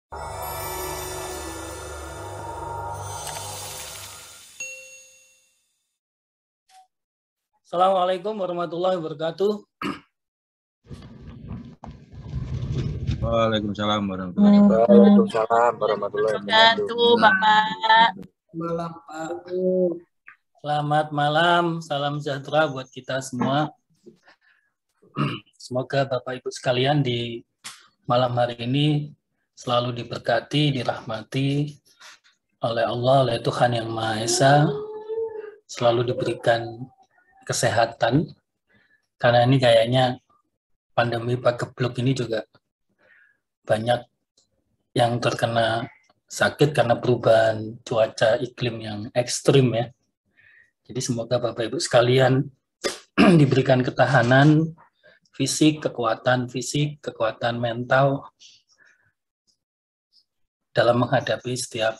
Assalamualaikum warahmatullahi wabarakatuh. Waalaikumsalam warahmatullahi wabarakatuh. Waalaikumsalam warahmatullahi wabarakatuh. Bapak. Malam, Pak. Selamat malam, salam sejahtera buat kita semua. Semoga Bapak Ibu sekalian di malam hari ini selalu diberkati, dirahmati oleh Allah, oleh Tuhan Yang Maha Esa, selalu diberikan kesehatan, karena ini kayaknya pandemi pagebluk ini juga banyak yang terkena sakit karena perubahan cuaca iklim yang ekstrim ya. Jadi semoga Bapak Ibu sekalian diberikan ketahanan fisik, kekuatan mental dalam menghadapi setiap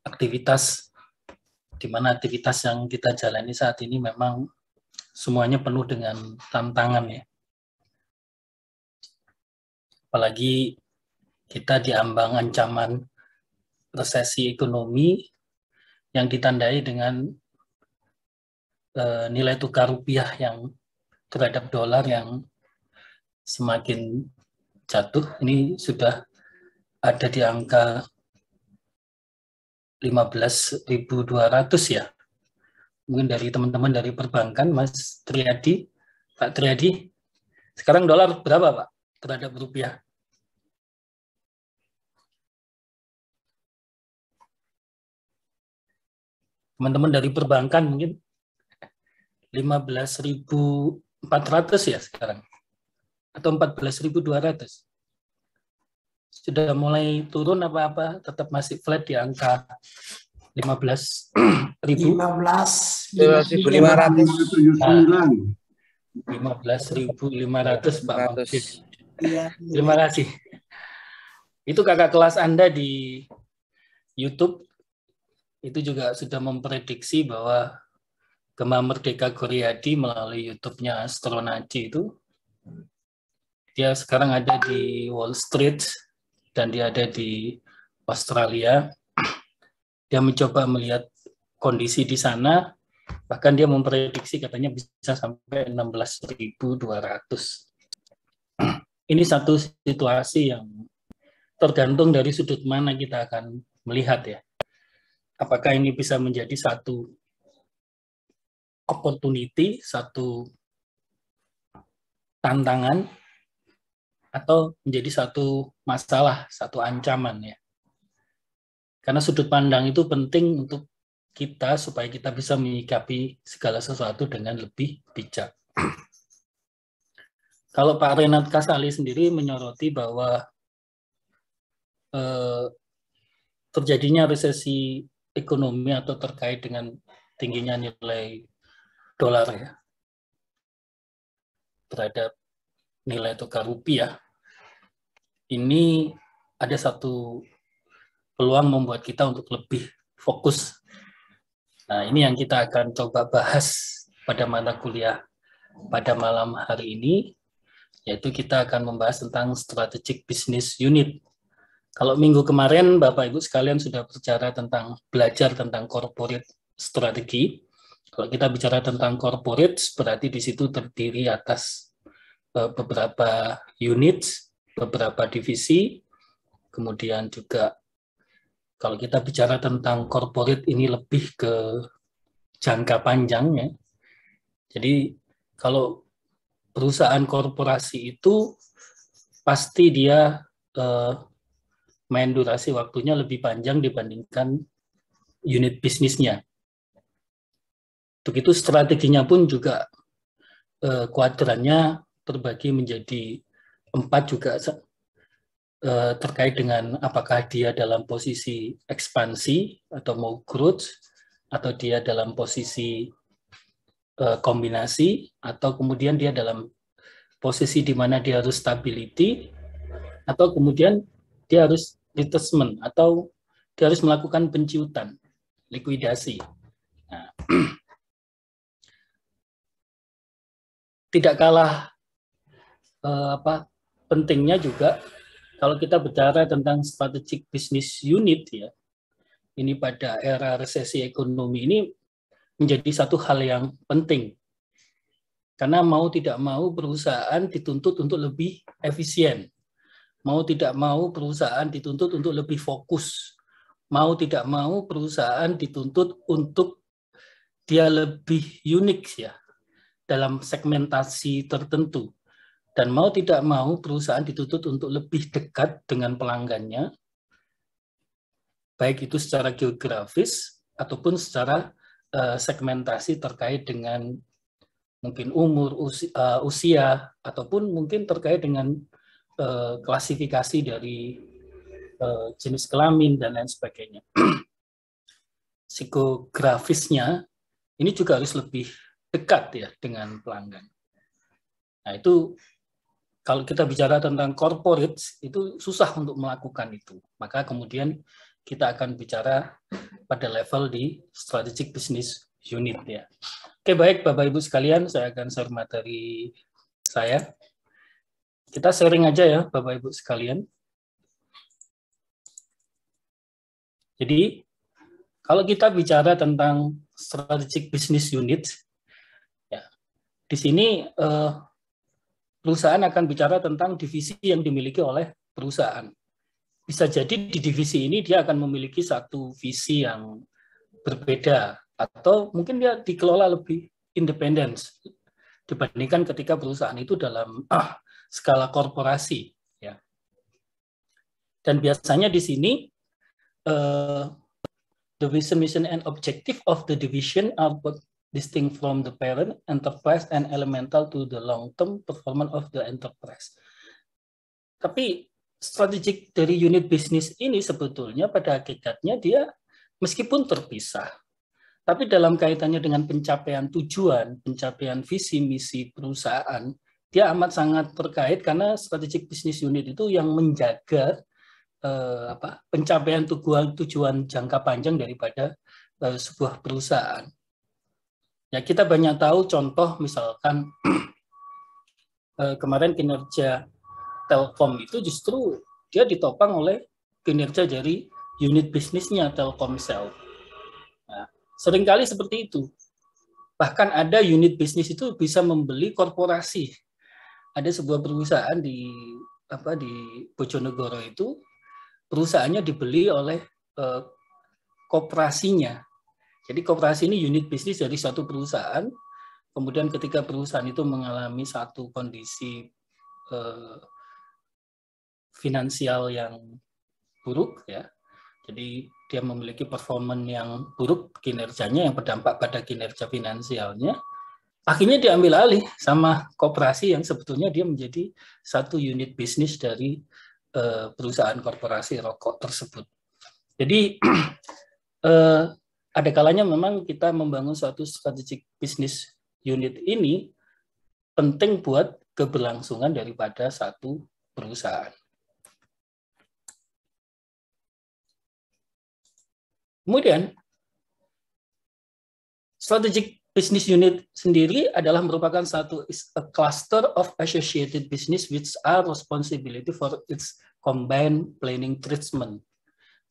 aktivitas, di mana aktivitas yang kita jalani saat ini memang semuanya penuh dengan tantangan ya. Apalagi kita diambang ancaman resesi ekonomi yang ditandai dengan nilai tukar rupiah yang terhadap dolar yang semakin jatuh. Ini sudah ada di angka 15.200 ya. Mungkin dari teman-teman dari perbankan, Mas Triadi, Pak Triadi, sekarang dolar berapa Pak terhadap rupiah? Teman-teman dari perbankan mungkin 15.400 ya sekarang, atau 14.200. Sudah mulai turun apa-apa, tetap masih flat di angka 15.500. 15.500 Pak Mampir. Terima kasih. Itu kakak kelas Anda di YouTube itu juga sudah memprediksi bahwa Gema Merdeka Goryadi melalui YouTube-nya Astronaci itu, dia sekarang ada di Wall Street dan dia ada di Australia. Dia mencoba melihat kondisi di sana, bahkan dia memprediksi katanya bisa sampai 16.200. Ini satu situasi yang tergantung dari sudut mana kita akan melihat ya. Apakah ini bisa menjadi satu opportunity, satu tantangan, atau menjadi satu masalah, satu ancaman ya. Karena sudut pandang itu penting untuk kita supaya kita bisa menyikapi segala sesuatu dengan lebih bijak. Kalau Pak Renat Kasali sendiri menyoroti bahwa terjadinya resesi ekonomi atau terkait dengan tingginya nilai dolar ya terhadap nilai tukar rupiah, ini ada satu peluang membuat kita untuk lebih fokus. Nah, ini yang kita akan coba bahas pada mata kuliah pada malam hari ini, yaitu kita akan membahas tentang strategic business unit. Kalau minggu kemarin Bapak Ibu sekalian sudah belajar tentang corporate strategi. Kalau kita bicara tentang corporate, berarti di situ terdiri atas beberapa unit, beberapa divisi, kemudian juga kalau kita bicara tentang corporate ini lebih ke jangka panjang ya. Jadi kalau perusahaan korporasi itu pasti dia main durasi waktunya lebih panjang dibandingkan unit bisnisnya. Begitu strateginya pun juga kuadrannya terbagi menjadi 4 juga terkait dengan apakah dia dalam posisi ekspansi atau mau growth, atau dia dalam posisi kombinasi, atau kemudian dia dalam posisi di mana dia harus stability, atau kemudian dia harus retrenchment, atau dia harus melakukan penciutan, likuidasi. Nah, tidak kalah pentingnya juga kalau kita bicara tentang strategic business unit ya, ini pada era resesi ekonomi ini menjadi satu hal yang penting. Karena mau tidak mau perusahaan dituntut untuk lebih efisien. Mau tidak mau perusahaan dituntut untuk lebih fokus. Mau tidak mau perusahaan dituntut untuk dia lebih unik ya dalam segmentasi tertentu. Dan mau tidak mau perusahaan dituntut untuk lebih dekat dengan pelanggannya, baik itu secara geografis ataupun secara segmentasi terkait dengan mungkin umur, usia, ataupun mungkin terkait dengan klasifikasi dari jenis kelamin dan lain sebagainya. Psikografisnya ini juga harus lebih dekat ya dengan pelanggan. Nah itu kalau kita bicara tentang corporate itu susah untuk melakukan itu. Maka kemudian kita akan bicara pada level di strategic business unit ya. Oke, baik Bapak Ibu sekalian, saya akan share materi saya. Kita sharing aja ya Bapak Ibu sekalian. Jadi kalau kita bicara tentang strategic business unit, ya, di sini perusahaan akan bicara tentang divisi yang dimiliki oleh perusahaan. Bisa jadi di divisi ini dia akan memiliki satu visi yang berbeda, atau mungkin dia dikelola lebih independen dibandingkan ketika perusahaan itu dalam skala korporasi. Ya. Dan biasanya di sini the vision, mission, and objective of the division are both distinct from the parent enterprise and elemental to the long-term performance of the enterprise. Tapi strategik dari unit bisnis ini sebetulnya pada hakikatnya dia meskipun terpisah, tapi dalam kaitannya dengan pencapaian tujuan, pencapaian visi misi perusahaan, dia amat sangat terkait karena strategic business unit itu yang menjaga pencapaian tujuan jangka panjang daripada sebuah perusahaan. Ya kita banyak tahu contoh misalkan kemarin kinerja Telkom itu justru dia ditopang oleh kinerja dari unit bisnisnya Telkomsel. Nah, seringkali seperti itu. Bahkan ada unit bisnis itu bisa membeli korporasi. Ada sebuah perusahaan di Bojonegoro itu perusahaannya dibeli oleh koperasinya. Jadi koperasi ini unit bisnis dari satu perusahaan. Kemudian ketika perusahaan itu mengalami satu kondisi finansial yang buruk, ya, jadi dia memiliki performa yang buruk kinerjanya yang berdampak pada kinerja finansialnya. Akhirnya diambil alih sama koperasi yang sebetulnya dia menjadi satu unit bisnis dari perusahaan korporasi rokok tersebut. Jadi ada kalanya memang kita membangun suatu strategic business unit ini penting buat keberlangsungan daripada satu perusahaan. Kemudian strategic business unit sendiri adalah merupakan satu cluster of associated business which are responsibility for its combined planning treatment.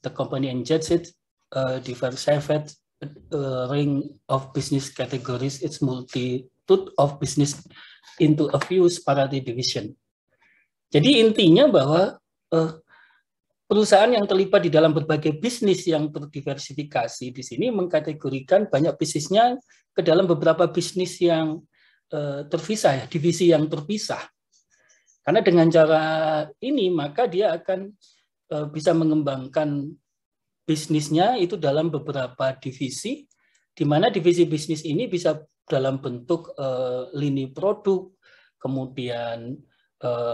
The company engages diversified ring of business categories, its multitude of business into a few separate division. Jadi intinya bahwa perusahaan yang terlibat di dalam berbagai bisnis yang terdiversifikasi di sini mengkategorikan banyak bisnisnya ke dalam beberapa bisnis yang terpisah, ya, divisi yang terpisah. Karena dengan cara ini maka dia akan bisa mengembangkan bisnisnya itu dalam beberapa divisi, di mana divisi bisnis ini bisa dalam bentuk lini produk, kemudian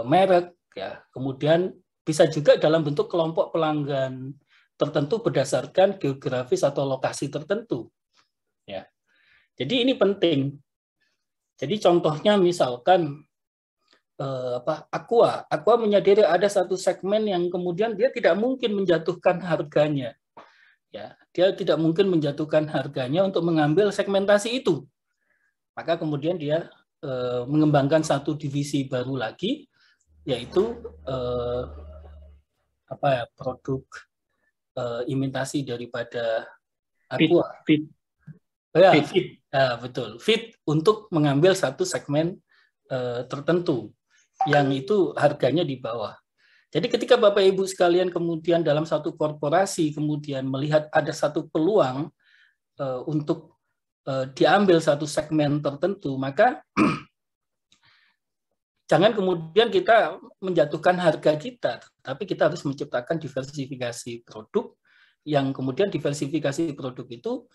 merek, ya, kemudian bisa juga dalam bentuk kelompok pelanggan tertentu berdasarkan geografis atau lokasi tertentu. Ya. Jadi ini penting. Jadi contohnya misalkan Aqua menyadari ada satu segmen yang kemudian dia tidak mungkin menjatuhkan harganya. Ya, dia tidak mungkin menjatuhkan harganya untuk mengambil segmentasi itu. Maka kemudian dia mengembangkan satu divisi baru lagi, yaitu produk imitasi daripada aqua. Fit. Ya, fit. Betul. Fit untuk mengambil satu segmen tertentu yang itu harganya di bawah. Jadi ketika Bapak Ibu sekalian kemudian dalam satu korporasi kemudian melihat ada satu peluang untuk diambil satu segmen tertentu, maka jangan kemudian kita menjatuhkan harga kita, tapi kita harus menciptakan diversifikasi produk yang kemudian diversifikasi produk itu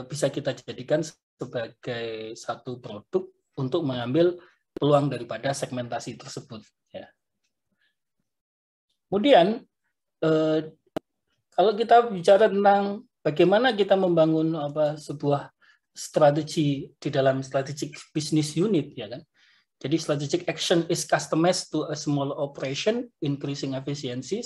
bisa kita jadikan sebagai satu produk untuk mengambil peluang daripada segmentasi tersebut. Ya. Kemudian kalau kita bicara tentang bagaimana kita membangun sebuah strategi di dalam strategic business unit, ya kan? Jadi strategic action is customized to a small operation, increasing efficiency,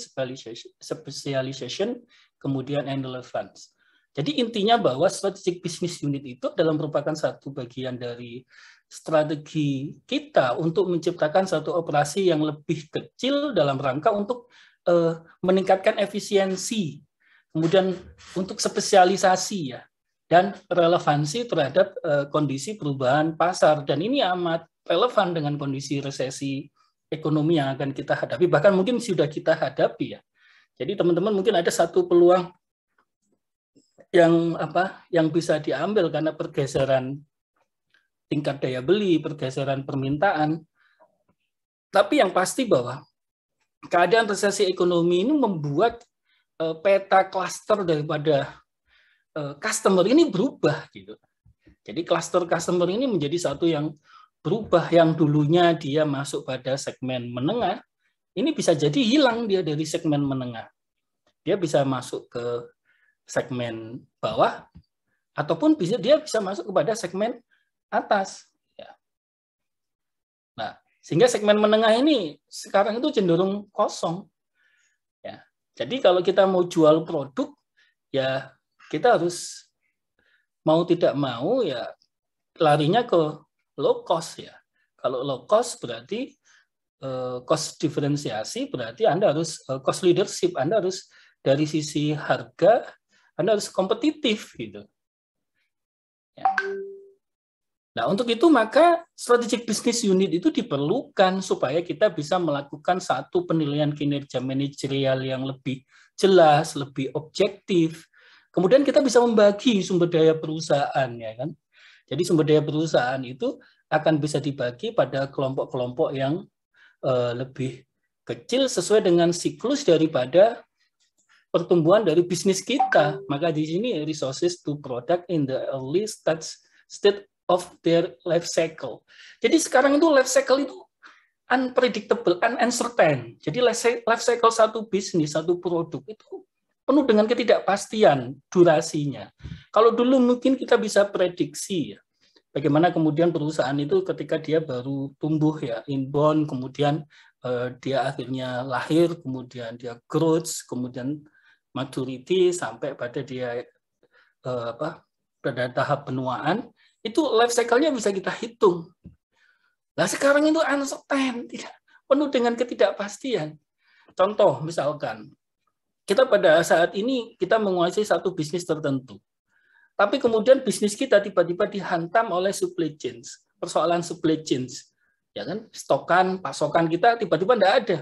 specialization, kemudian and relevance. Jadi intinya bahwa strategic business unit itu adalah merupakan satu bagian dari strategi kita untuk menciptakan satu operasi yang lebih kecil dalam rangka untuk meningkatkan efisiensi, kemudian untuk spesialisasi ya, dan relevansi terhadap kondisi perubahan pasar. Dan ini amat relevan dengan kondisi resesi ekonomi yang akan kita hadapi, bahkan mungkin sudah kita hadapi ya. Jadi teman-teman mungkin ada satu peluang yang bisa diambil karena pergeseran tingkat daya beli, pergeseran permintaan. Tapi yang pasti bahwa keadaan resesi ekonomi ini membuat peta klaster daripada customer ini berubah gitu. Jadi klaster customer ini menjadi satu yang berubah, yang dulunya dia masuk pada segmen menengah, ini bisa jadi hilang dia dari segmen menengah. Dia bisa masuk ke segmen bawah, ataupun dia bisa masuk kepada segmen atas. Ya. Nah, sehingga segmen menengah ini sekarang itu cenderung kosong. Ya. Jadi kalau kita mau jual produk, ya kita harus mau tidak mau ya larinya ke low cost ya. Kalau low cost berarti cost diferensiasi, berarti Anda harus cost leadership, Anda harus dari sisi harga Anda harus kompetitif gitu. Ya. Nah, untuk itu maka strategic business unit itu diperlukan supaya kita bisa melakukan satu penilaian kinerja manajerial yang lebih jelas, lebih objektif. Kemudian kita bisa membagi sumber daya perusahaan, ya kan? Jadi sumber daya perusahaan itu akan bisa dibagi pada kelompok-kelompok yang lebih kecil sesuai dengan siklus daripada pertumbuhan dari bisnis kita. Maka di sini resources to product in the early state of their life cycle. Jadi sekarang itu life cycle itu unpredictable, uncertain. Jadi life cycle satu bisnis, satu produk itu penuh dengan ketidakpastian durasinya. Kalau dulu mungkin kita bisa prediksi ya, bagaimana kemudian perusahaan itu ketika dia baru tumbuh ya, inbound, kemudian dia akhirnya lahir, kemudian dia growth, kemudian maturity sampai pada dia pada tahap penuaan. Itu life cycle-nya bisa kita hitung. Nah sekarang itu uncertain, penuh dengan ketidakpastian. Contoh misalkan, kita pada saat ini kita menguasai satu bisnis tertentu. Tapi kemudian bisnis kita tiba-tiba dihantam oleh supply chains, persoalan supply chains. Ya kan, stokan, pasokan kita tiba-tiba tidak ada.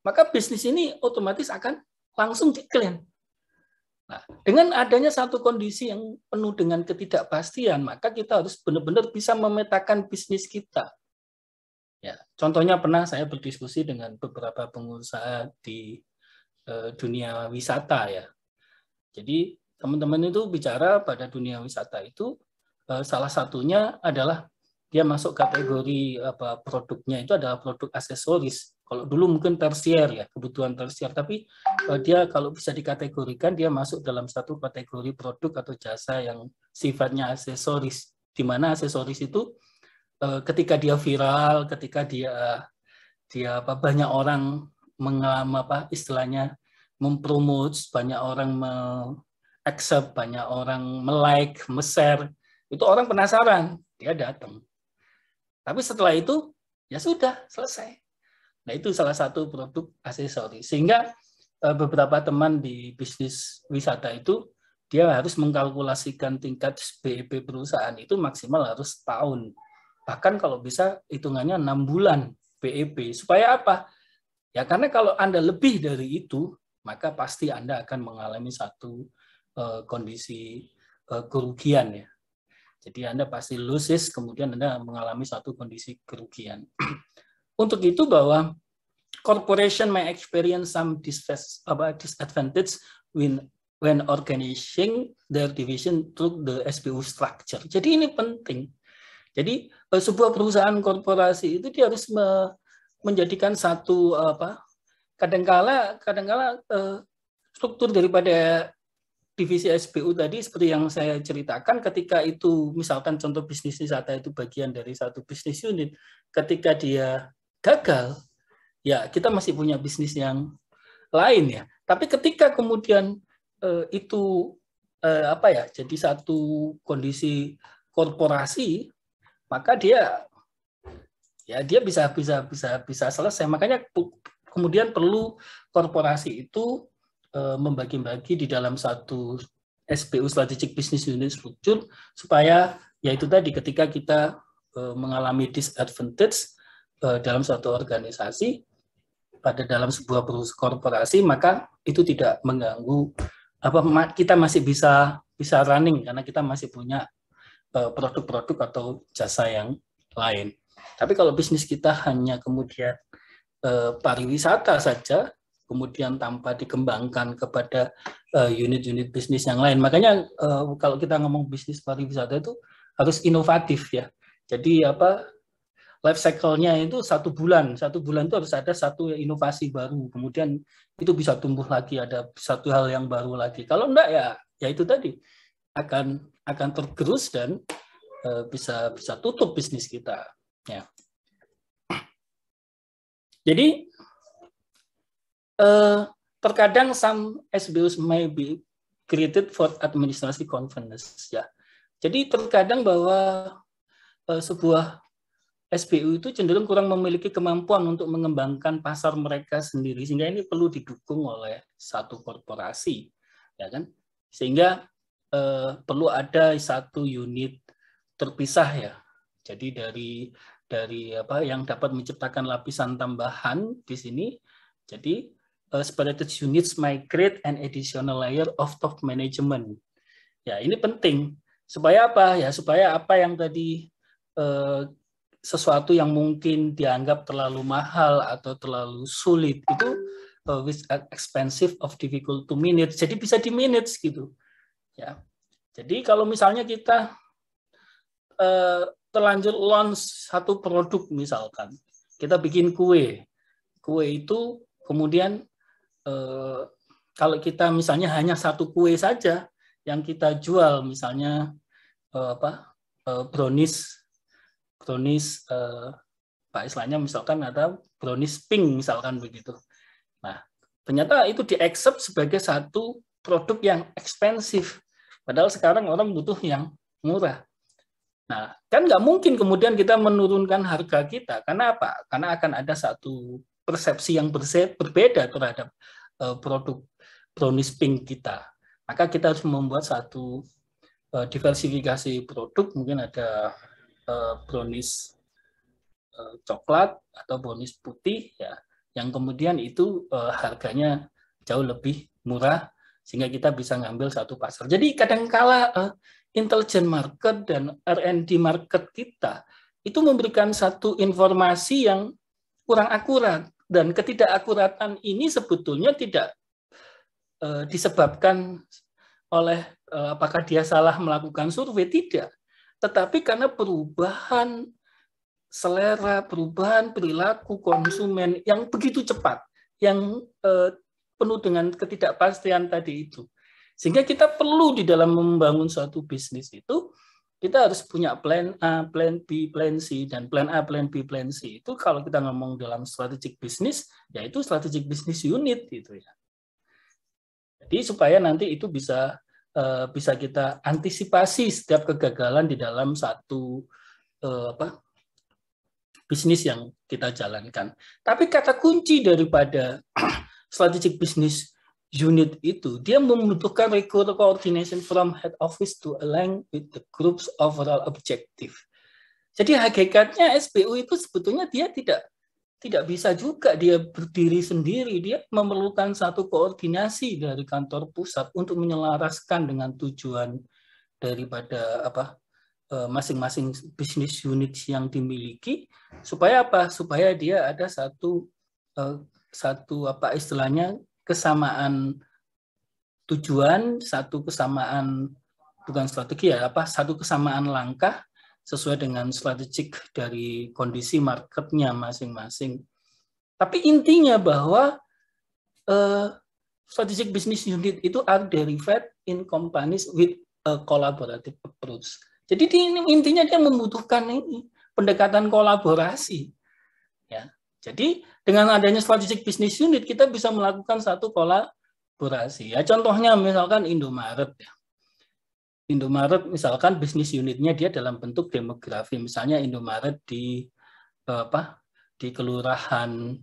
Maka bisnis ini otomatis akan langsung decline. Nah, dengan adanya satu kondisi yang penuh dengan ketidakpastian, maka kita harus benar-benar bisa memetakan bisnis kita. Ya, contohnya pernah saya berdiskusi dengan beberapa pengusaha di dunia wisata ya. Jadi teman-teman itu bicara pada dunia wisata itu salah satunya adalah dia masuk kategori produknya itu adalah produk aksesoris. Kalau dulu mungkin tersier ya, kebutuhan tersier, tapi dia kalau bisa dikategorikan dia masuk dalam satu kategori produk atau jasa yang sifatnya aksesoris, di mana aksesoris itu ketika dia viral, ketika dia banyak orang istilahnya mempromote, banyak orang accept, banyak orang like, share, itu orang penasaran, dia datang. Tapi setelah itu ya sudah selesai. Nah, itu salah satu produk aksesoris. Sehingga beberapa teman di bisnis wisata itu dia harus mengkalkulasikan tingkat BEP perusahaan itu maksimal harus tahun. Bahkan kalau bisa hitungannya 6 bulan BEP. Supaya apa? Ya karena kalau Anda lebih dari itu, maka pasti Anda akan mengalami satu kondisi kerugian ya. Jadi Anda pasti loses, kemudian Anda mengalami satu kondisi kerugian. Untuk itu bahwa corporation may experience some disadvantage when organizing their division through the SBU structure. Jadi ini penting. Jadi sebuah perusahaan korporasi itu dia harus menjadikan satu kadangkala struktur daripada divisi SBU tadi seperti yang saya ceritakan, ketika itu misalkan contoh bisnis wisata itu bagian dari satu bisnis unit, ketika dia gagal, ya kita masih punya bisnis yang lain ya. Tapi ketika kemudian itu jadi satu kondisi korporasi, maka dia bisa selesai. Makanya kemudian perlu korporasi itu membagi-bagi di dalam satu SBU Strategic Business Unit Structure supaya yaitu tadi ketika kita mengalami disadvantage dalam suatu organisasi pada dalam sebuah korporasi, maka itu tidak mengganggu kita masih bisa running karena kita masih punya produk-produk atau jasa yang lain. Tapi kalau bisnis kita hanya kemudian pariwisata saja, kemudian tanpa dikembangkan kepada unit-unit bisnis yang lain. Makanya kalau kita ngomong bisnis pariwisata itu harus inovatif ya. Jadi life cycle-nya itu 1 bulan. 1 bulan itu harus ada satu inovasi baru. Kemudian itu bisa tumbuh lagi, ada satu hal yang baru lagi. Kalau enggak ya itu tadi akan tergerus dan bisa tutup bisnis kita. Ya. Jadi terkadang some SBUs may be created for administrative convenience ya. Jadi terkadang bahwa sebuah SBU itu cenderung kurang memiliki kemampuan untuk mengembangkan pasar mereka sendiri, sehingga ini perlu didukung oleh satu korporasi, ya kan? Sehingga perlu ada satu unit terpisah ya. Jadi dari yang dapat menciptakan lapisan tambahan di sini. Jadi separated units migrate an additional layer of top management. Ya, ini penting. Supaya apa? Ya, supaya apa yang tadi sesuatu yang mungkin dianggap terlalu mahal atau terlalu sulit itu with expensive of difficult to manage. Jadi bisa di manage gitu. Ya. Jadi kalau misalnya kita terlanjur launch satu produk misalkan, kita bikin kue. Kue itu kemudian kalau kita misalnya hanya satu kue saja yang kita jual, misalnya brownies istilahnya misalkan ada brownies pink misalkan begitu. Nah, ternyata itu di-accept sebagai satu produk yang ekspensif, padahal sekarang orang butuh yang murah. Nah, kan nggak mungkin kemudian kita menurunkan harga kita, karena apa? Karena akan ada satu persepsi yang berbeda terhadap produk brownies pink kita. Maka kita harus membuat satu diversifikasi produk, mungkin ada brownies coklat atau brownies putih ya, yang kemudian itu harganya jauh lebih murah sehingga kita bisa ngambil satu pasar. Jadi kadangkala intelligent market dan R&D market kita itu memberikan satu informasi yang kurang akurat, dan ketidakakuratan ini sebetulnya tidak disebabkan oleh apakah dia salah melakukan survei, tidak, tetapi karena perubahan selera, perubahan perilaku konsumen yang begitu cepat, yang penuh dengan ketidakpastian tadi itu. Sehingga kita perlu di dalam membangun suatu bisnis itu, kita harus punya plan A, plan B, plan C, dan plan A, plan B, plan C. Itu kalau kita ngomong dalam strategic business, yaitu strategic business unit gitu ya. Jadi supaya nanti itu bisa kita antisipasi setiap kegagalan di dalam satu bisnis yang kita jalankan. Tapi kata kunci daripada strategic business unit itu dia membutuhkan regular coordination from head office to align with the group's overall objective. Jadi hakikatnya SBU itu sebetulnya dia tidak bisa juga dia berdiri sendiri, dia memerlukan satu koordinasi dari kantor pusat untuk menyelaraskan dengan tujuan daripada masing-masing bisnis unit yang dimiliki, supaya apa? Supaya dia ada satu istilahnya kesamaan tujuan, satu kesamaan bukan strategi ya, satu kesamaan langkah sesuai dengan strategik dari kondisi marketnya masing-masing. Tapi intinya bahwa strategic business unit itu are derived in companies with a collaborative approach. Jadi intinya dia membutuhkan ini pendekatan kolaborasi. Ya. Jadi dengan adanya strategic business unit kita bisa melakukan satu kolaborasi. Ya, contohnya misalkan Indomaret. Ya. Indomaret misalkan bisnis unitnya dia dalam bentuk demografi. Misalnya Indomaret di Kelurahan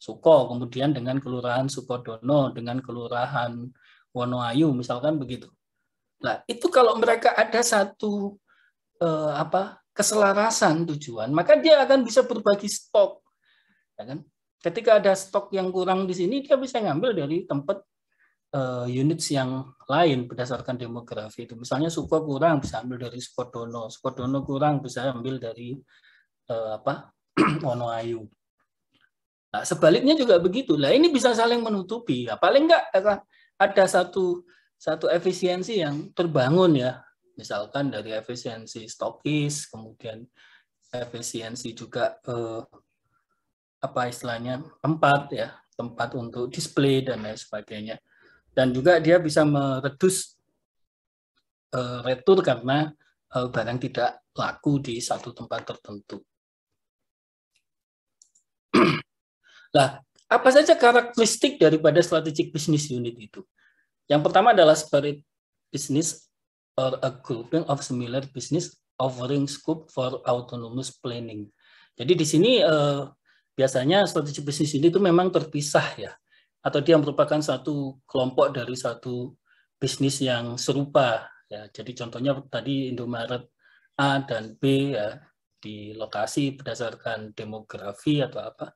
Suko, kemudian dengan Kelurahan Sukodono, dengan Kelurahan Wonoayu, misalkan begitu. Nah, itu kalau mereka ada satu keselarasan tujuan, maka dia akan bisa berbagi stok. Ya kan? Ketika ada stok yang kurang di sini, dia bisa ngambil dari tempat unit yang lain berdasarkan demografi itu. Misalnya Suko kurang, bisa ambil dari Sukodono. Sukodono kurang, bisa ambil dari Wonoayu. Nah, sebaliknya juga begitu. Lah ini bisa saling menutupi. Ya, paling enggak ada satu efisiensi yang terbangun ya. Misalkan dari efisiensi stokis, kemudian efisiensi juga tempat untuk display dan lain sebagainya. Dan juga dia bisa meredus retur karena barang tidak laku di satu tempat tertentu. Nah, apa saja karakteristik daripada strategic business unit itu? Yang pertama adalah separate business or a grouping of similar business offering scope for autonomous planning. Jadi di sini biasanya strategic business unit itu memang terpisah ya, atau dia merupakan satu kelompok dari satu bisnis yang serupa. Ya, jadi contohnya tadi Indomaret A dan B ya, di lokasi berdasarkan demografi atau apa,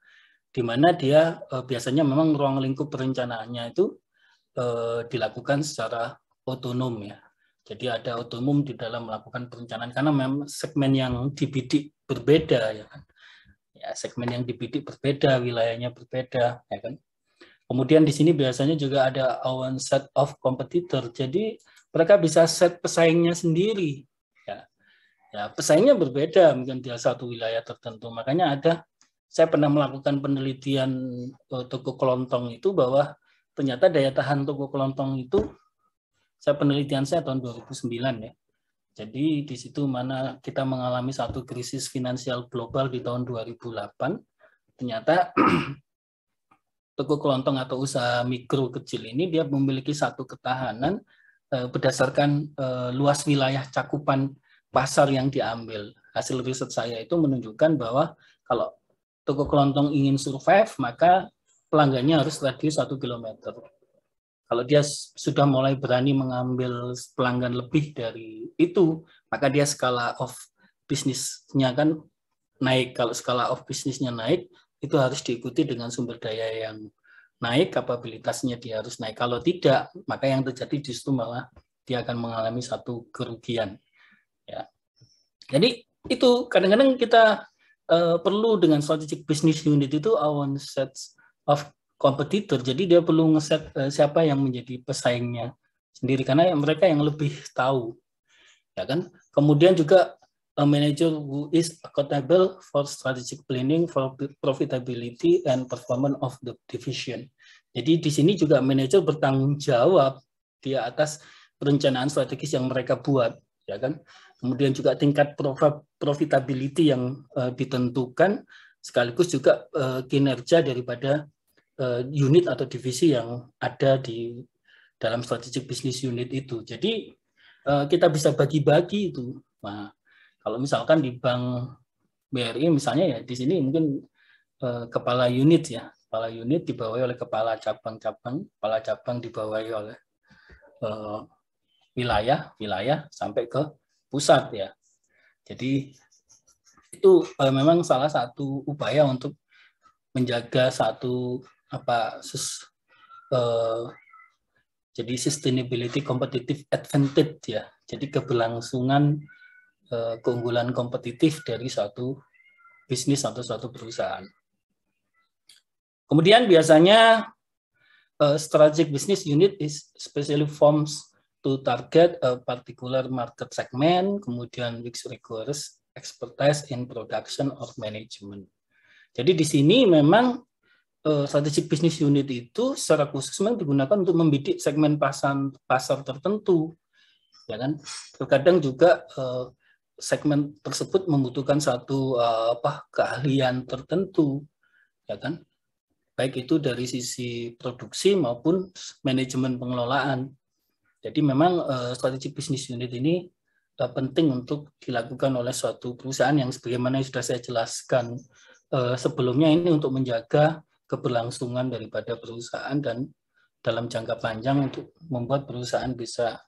di mana dia biasanya memang ruang lingkup perencanaannya itu dilakukan secara otonom ya. Jadi ada otonom di dalam melakukan perencanaan karena memang segmen yang dibidik berbeda ya kan. Ya, segmen yang dibidik berbeda, wilayahnya berbeda ya kan. Kemudian di sini biasanya juga ada own set of competitor. Jadi mereka bisa set pesaingnya sendiri. Ya, pesaingnya berbeda mungkin di satu wilayah tertentu. Makanya saya pernah melakukan penelitian toko kelontong itu bahwa ternyata daya tahan toko kelontong itu, penelitian saya tahun 2009 ya. Jadi di situ mana kita mengalami satu krisis finansial global di tahun 2008, ternyata toko kelontong atau usaha mikro kecil ini dia memiliki satu ketahanan berdasarkan luas wilayah cakupan pasar yang diambil. Hasil riset saya itu menunjukkan bahwa kalau toko kelontong ingin survive, maka pelanggannya harus radius 1 km. Kalau dia sudah mulai berani mengambil pelanggan lebih dari itu, maka dia skala of bisnisnya kan naik. Kalau skala of bisnisnya naik, itu harus diikuti dengan sumber daya yang naik, kapabilitasnya dia harus naik. Kalau tidak, maka yang terjadi justru malah dia akan mengalami satu kerugian. Ya. Jadi itu kadang-kadang kita perlu dengan strategic business unit itu own sets of competitor. Jadi dia perlu ngeset siapa yang menjadi pesaingnya sendiri karena mereka yang lebih tahu. Ya kan? Kemudian juga a manager who is accountable for strategic planning for profitability and performance of the division. Jadi di sini juga manajer bertanggung jawab di atas perencanaan strategis yang mereka buat, ya kan? Kemudian juga tingkat profitability yang ditentukan, sekaligus juga kinerja daripada unit atau divisi yang ada di dalam strategic business unit itu. Jadi kita bisa bagi-bagi itu. Nah, kalau misalkan di Bank BRI misalnya ya di sini mungkin kepala unit ya, kepala unit dibawahi oleh kepala cabang dibawahi oleh wilayah sampai ke pusat ya. Jadi itu memang salah satu upaya untuk menjaga satu jadi sustainability competitive advantage ya. Jadi keberlangsungan keunggulan kompetitif dari suatu bisnis atau suatu perusahaan. Kemudian biasanya strategic business unit is specially forms to target a particular market segment, kemudian which requires expertise in production or management. Jadi di sini memang strategic business unit itu secara khusus memang digunakan untuk membidik segmen pasar tertentu, ya kan? Terkadang juga segmen tersebut membutuhkan satu keahlian tertentu, ya kan? Baik itu dari sisi produksi maupun manajemen pengelolaan. Jadi memang strategic business unit ini penting untuk dilakukan oleh suatu perusahaan yang sebagaimana sudah saya jelaskan sebelumnya, ini untuk menjaga keberlangsungan daripada perusahaan dan dalam jangka panjang untuk membuat perusahaan bisa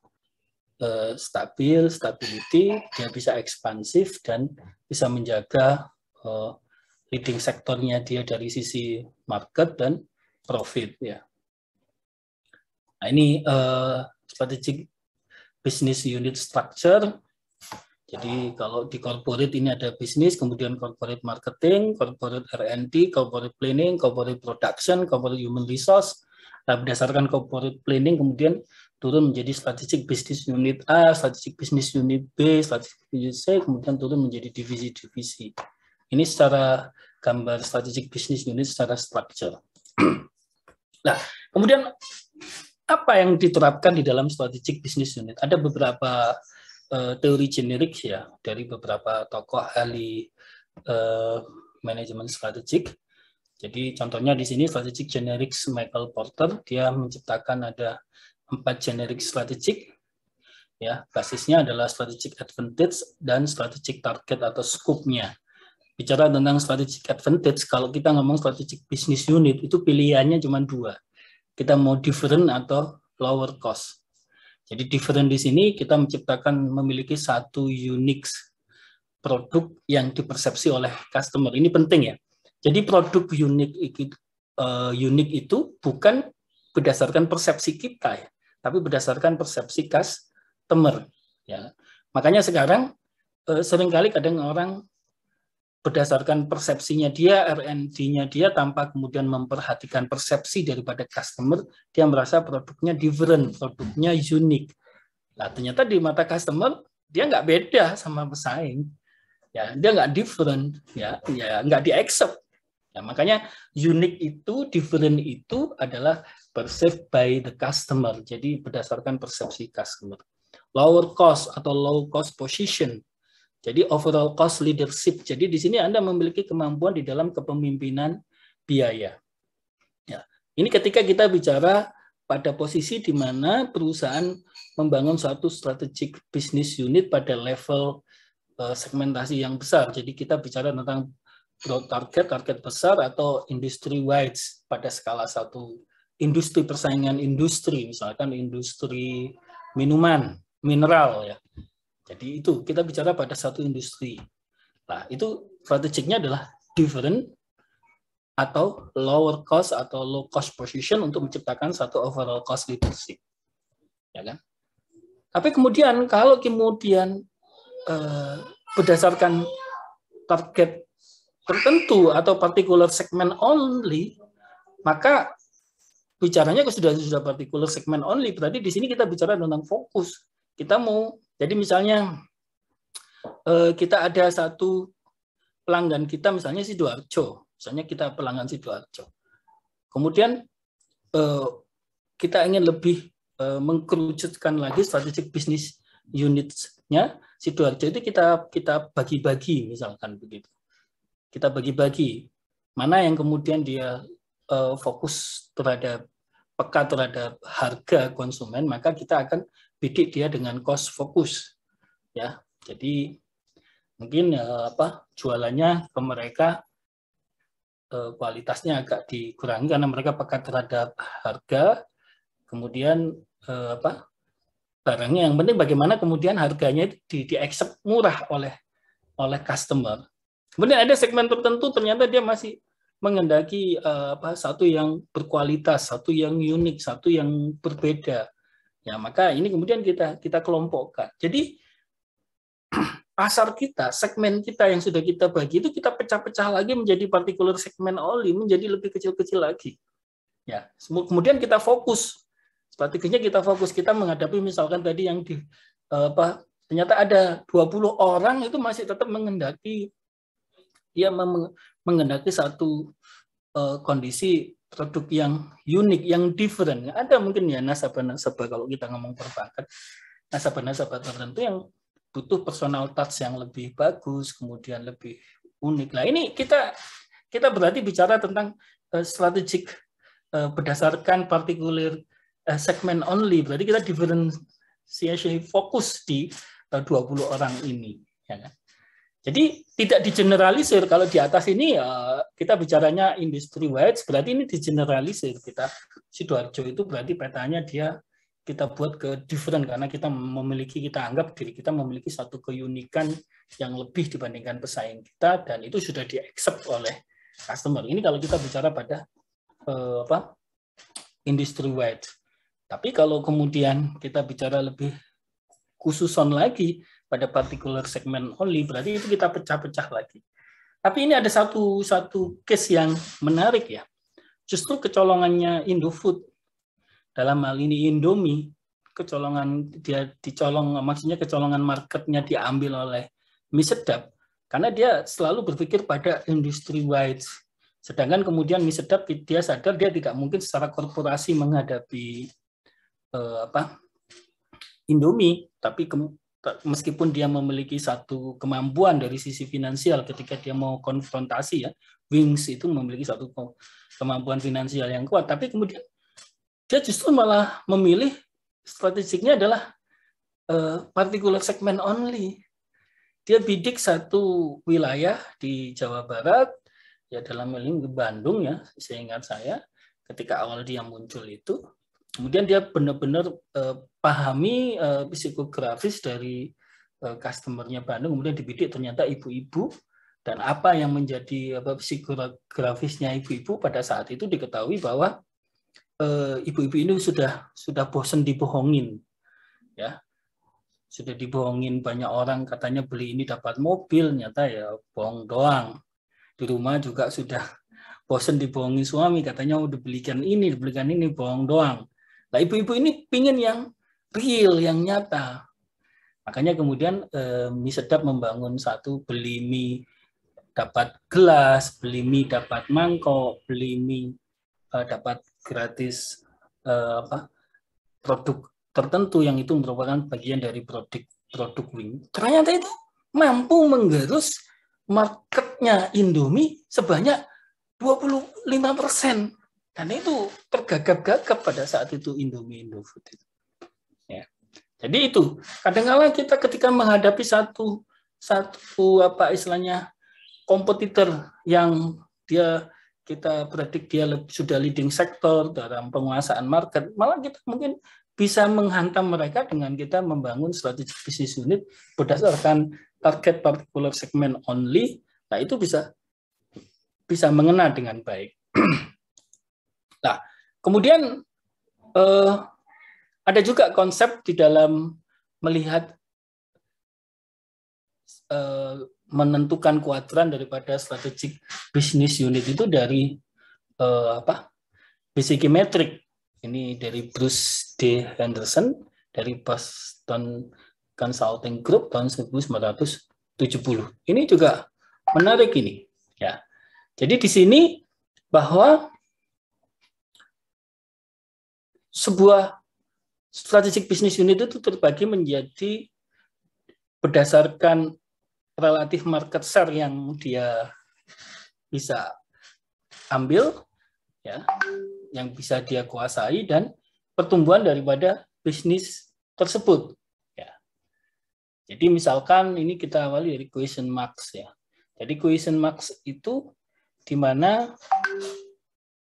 stability, dia bisa ekspansif dan bisa menjaga leading sektornya dia dari sisi market dan profit ya. Nah ini strategic business unit structure. Jadi kalau di corporate ini ada bisnis, kemudian corporate marketing, corporate R&D, corporate planning, corporate production, corporate human resource. Nah, berdasarkan corporate planning kemudian turun menjadi strategic business unit A, strategic business unit B, strategic business C, kemudian turun menjadi divisi-divisi. Ini secara gambar strategic business unit secara structure. Nah, kemudian apa yang diterapkan di dalam strategic business unit? Ada beberapa teori generik ya dari beberapa tokoh ahli manajemen strategik. Jadi contohnya di sini strategic generics Michael Porter, dia menciptakan ada 4 generic strategik. Ya, basisnya adalah strategic advantage dan strategic target atau scope-nya. Bicara tentang strategic advantage, kalau kita ngomong strategic business unit itu pilihannya cuma 2. Kita mau different atau lower cost. Jadi different di sini kita menciptakan memiliki satu unique produk yang dipersepsi oleh customer. Ini penting ya. Jadi produk unik itu bukan berdasarkan persepsi kita ya, tapi berdasarkan persepsi customer ya. Makanya sekarang seringkali kadang orang berdasarkan persepsinya dia, R&D-nya dia, tanpa kemudian memperhatikan persepsi daripada customer, dia merasa produknya different, produknya unik. Nah, ternyata di mata customer, dia nggak beda sama pesaing. Ya, dia nggak different, ya nggak di-accept. Ya, makanya unik itu, different itu adalah perceived by the customer. Jadi berdasarkan persepsi customer. Lower cost atau low cost position. Jadi overall cost leadership. Jadi di sini Anda memiliki kemampuan di dalam kepemimpinan biaya. Ya. Ini ketika kita bicara pada posisi di mana perusahaan membangun suatu strategic business unit pada level segmentasi yang besar. Jadi kita bicara tentang target besar atau industry wide pada skala satu industri, persaingan industri, misalkan industri minuman, mineral ya. Jadi itu kita bicara pada satu industri. Nah, itu strategiknya adalah different atau lower cost atau low cost position untuk menciptakan satu overall cost leadership. Ya kan? Tapi kemudian kalau berdasarkan target tertentu atau particular segment only, maka bicaranya sudah particular segment only, berarti di sini kita bicara tentang fokus. Jadi misalnya kita ada satu pelanggan kita, misalnya Sidoarjo, misalnya kita pelanggan Sidoarjo. Kemudian kita ingin lebih mengkerucutkan lagi strategic business unit-nya Sidoarjo itu kita bagi-bagi, misalkan begitu. Kita bagi-bagi mana yang kemudian dia fokus peka terhadap harga konsumen, maka kita akan bidik dia dengan cost fokus ya. Jadi mungkin jualannya ke mereka kualitasnya agak dikurangi karena mereka peka terhadap harga, kemudian barangnya. Yang penting bagaimana kemudian harganya di-accept murah oleh customer. Kemudian ada segmen tertentu ternyata dia masih menghendaki satu yang berkualitas, satu yang unik, satu yang berbeda. Ya, maka ini kemudian kita kelompokkan. Jadi pasar kita, segmen kita yang sudah kita bagi itu kita pecah-pecah lagi menjadi particular segment only, menjadi lebih kecil-kecil lagi. Ya, kemudian kita fokus. Strateginya kita fokus, kita menghadapi misalkan tadi yang ternyata ada 20 orang itu masih tetap menghendaki satu kondisi produk yang unik, yang different. Ada mungkin ya nasabah-nasabah kalau kita ngomong perbankan, nasabah-nasabah tertentu yang butuh personal touch yang lebih bagus, kemudian lebih unik. Nah ini kita berarti bicara tentang strategik berdasarkan particular segment only. Berarti kita diferensiasi fokus di 20 orang ini. Ya kan? Jadi tidak digeneralisir. Kalau di atas ini kita bicaranya industry wide, berarti ini digeneralisir. Kita Sidoarjo itu berarti petanya kita buat ke different karena kita anggap diri kita memiliki satu keunikan yang lebih dibandingkan pesaing kita, dan itu sudah di-accept oleh customer. Ini kalau kita bicara pada industry wide. Tapi kalau kemudian kita bicara lebih khususon lagi pada particular segment only, berarti itu kita pecah-pecah lagi. Tapi ini ada satu case yang menarik ya. Justru kecolongannya Indofood dalam hal ini Indomie, maksudnya kecolongan marketnya diambil oleh mie sedap karena dia selalu berpikir pada industry wide. Sedangkan kemudian mie sedap dia sadar dia tidak mungkin secara korporasi menghadapi Indomie, tapi meskipun dia memiliki satu kemampuan dari sisi finansial ketika dia mau konfrontasi ya, Wings itu memiliki satu kemampuan finansial yang kuat, tapi kemudian dia justru malah memilih strategiknya adalah particular segment only. Dia bidik satu wilayah di Jawa Barat, ya dalam hal ini Bandung ya, seingat saya, ketika awal dia muncul itu, kemudian dia benar-benar pahami psikografis dari customer-nya Bandung, kemudian dibidik ternyata ibu-ibu, dan apa yang menjadi psikografisnya ibu-ibu pada saat itu diketahui bahwa ibu-ibu ini sudah bosan dibohongin, ya, sudah dibohongin banyak orang katanya beli ini dapat mobil, nyata ya bohong doang. Di rumah juga sudah bosan dibohongin suami, katanya udah belikan ini, bohong doang. Nah ibu-ibu ini pingin yang real, yang nyata. Makanya kemudian mie sedap membangun satu beli mie dapat gelas, beli mie dapat mangkok, beli mie dapat gratis produk tertentu yang itu merupakan bagian dari produk Wing. Ternyata itu mampu menggerus marketnya Indomie sebanyak 25%. Dan itu tergagap-gagap pada saat itu Indofood itu. Ya. Jadi itu kadang-kadang kita ketika menghadapi satu kompetitor yang kita predik dia sudah leading sektor dalam penguasaan market, malah kita mungkin bisa menghantam mereka dengan kita membangun strategi bisnis unit berdasarkan target particular segment only. Nah itu bisa mengena dengan baik. Nah kemudian ada juga konsep di dalam melihat menentukan kuadran daripada strategic business unit itu dari BCG Metric. Ini dari Bruce D. Henderson dari Boston Consulting Group tahun 1970. Ini juga menarik ini, ya. Jadi di sini bahwa sebuah strategic business unit itu terbagi menjadi berdasarkan relatif market share yang dia bisa ambil, ya, yang bisa dia kuasai, dan pertumbuhan daripada bisnis tersebut. Ya. Jadi misalkan ini kita awali dari question marks ya. Jadi question marks itu di mana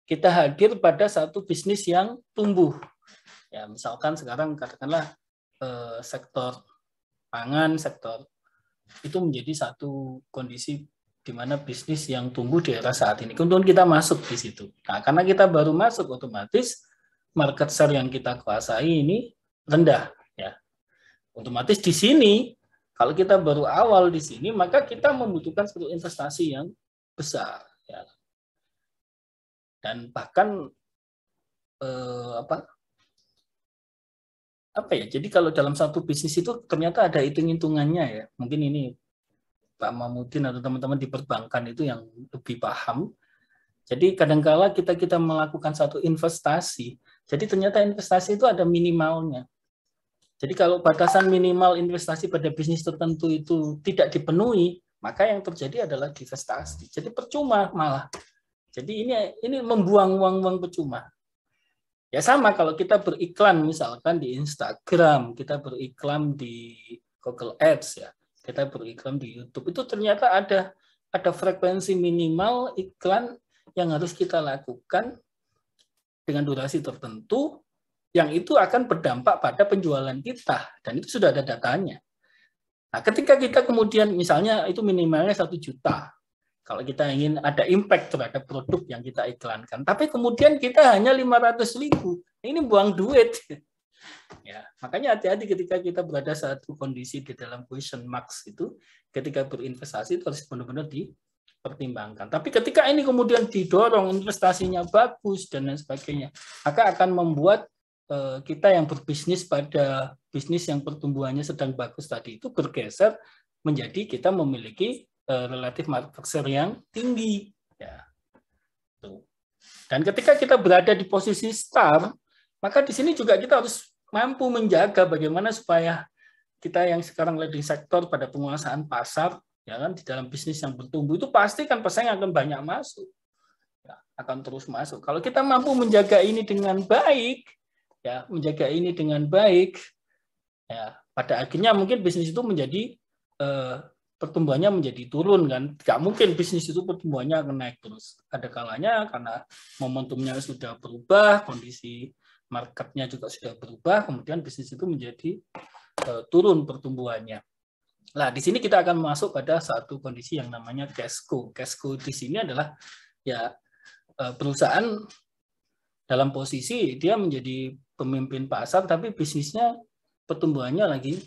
kita hadir pada satu bisnis yang tumbuh. Ya, misalkan sekarang katakanlah sektor pangan, sektor itu menjadi satu kondisi di mana bisnis yang tumbuh di era saat ini. Kemudian kita masuk di situ. Nah, karena kita baru masuk, otomatis market share yang kita kuasai ini rendah. Ya, otomatis di sini kalau kita baru awal di sini, maka kita membutuhkan satu investasi yang besar. Ya. Dan bahkan jadi kalau dalam satu bisnis itu ternyata ada hitung-hitungannya ya. Mungkin ini Pak Mahmudin atau teman-teman di perbankan itu yang lebih paham. Jadi kadangkala kita melakukan satu investasi, jadi ternyata investasi itu ada minimalnya. Jadi kalau batasan minimal investasi pada bisnis tertentu itu tidak dipenuhi, maka yang terjadi adalah divestasi. Jadi percuma malah. Jadi ini membuang uang-uang percuma. Ya sama kalau kita beriklan misalkan di Instagram, kita beriklan di Google Ads ya, kita beriklan di YouTube, itu ternyata ada frekuensi minimal iklan yang harus kita lakukan dengan durasi tertentu, yang itu akan berdampak pada penjualan kita, dan itu sudah ada datanya. Nah, ketika kita kemudian misalnya itu minimalnya 1 juta, kalau kita ingin ada impact terhadap produk yang kita iklankan, tapi kemudian kita hanya 500.000, ini buang duit. Ya, makanya hati-hati ketika kita berada satu kondisi di dalam question marks itu, ketika berinvestasi itu harus benar-benar dipertimbangkan. Tapi ketika ini kemudian didorong investasinya bagus dan lain sebagainya, maka akan membuat kita yang berbisnis pada bisnis yang pertumbuhannya sedang bagus tadi itu bergeser menjadi kita memiliki relatif market share yang tinggi. Ya. Dan ketika kita berada di posisi star, maka di sini juga kita harus mampu menjaga bagaimana supaya kita yang sekarang leading sektor pada penguasaan pasar, ya kan, di dalam bisnis yang bertumbuh itu pasti kan pesaing akan banyak masuk, ya, akan terus masuk. Kalau kita mampu menjaga ini dengan baik, ya, ya, pada akhirnya mungkin bisnis itu menjadi pertumbuhannya menjadi turun kan, tidak mungkin bisnis itu pertumbuhannya akan naik terus. Ada kalanya karena momentumnya sudah berubah, kondisi marketnya juga sudah berubah, kemudian bisnis itu menjadi turun pertumbuhannya. Nah, di sini kita akan masuk pada satu kondisi yang namanya cash cow. Cash cow di sini adalah ya perusahaan dalam posisi dia menjadi pemimpin pasar, tapi bisnisnya pertumbuhannya lagi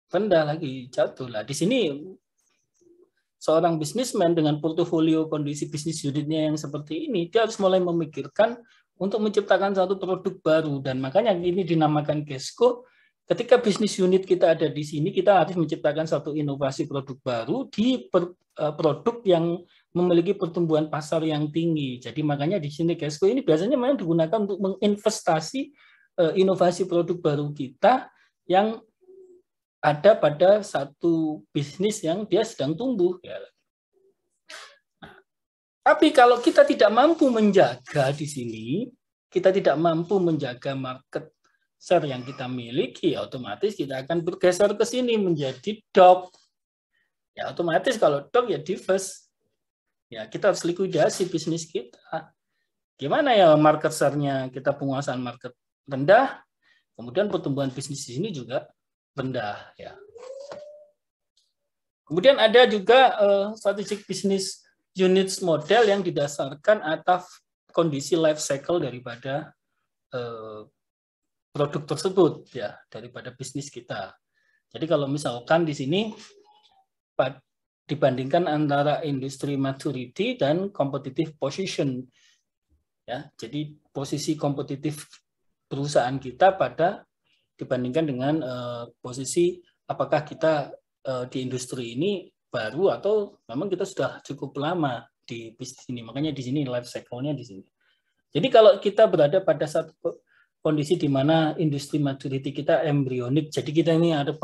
rendah, lagi jatuh. Lah di sini seorang bisnismen dengan portofolio kondisi bisnis unitnya yang seperti ini, dia harus mulai memikirkan untuk menciptakan satu produk baru, dan makanya ini dinamakan cash cow. Ketika bisnis unit kita ada di sini, kita harus menciptakan satu inovasi produk baru di produk yang memiliki pertumbuhan pasar yang tinggi. Jadi makanya di sini cash cow ini biasanya memang digunakan untuk menginvestasi inovasi produk baru kita yang ada pada satu bisnis yang dia sedang tumbuh. Ya. Tapi kalau kita tidak mampu menjaga di sini, kita tidak mampu menjaga market share yang kita miliki, ya otomatis kita akan bergeser ke sini menjadi dog. Ya otomatis kalau dog ya divest. Ya kita harus likuidasi bisnis kita. Gimana ya market share-nya kita penguasaan market rendah, kemudian pertumbuhan bisnis di sini juga rendah ya. Kemudian ada juga strategic business units model yang didasarkan atas kondisi life cycle daripada produk tersebut ya, daripada bisnis kita. Jadi kalau misalkan di sini dibandingkan antara industry maturity dan competitive position ya. Jadi posisi kompetitif perusahaan kita pada dibandingkan dengan posisi apakah kita di industri ini baru atau memang kita sudah cukup lama di bisnis ini. Makanya di sini life cycle-nya di sini. Jadi kalau kita berada pada satu kondisi di mana industri maturity kita embryonik, jadi kita ini ada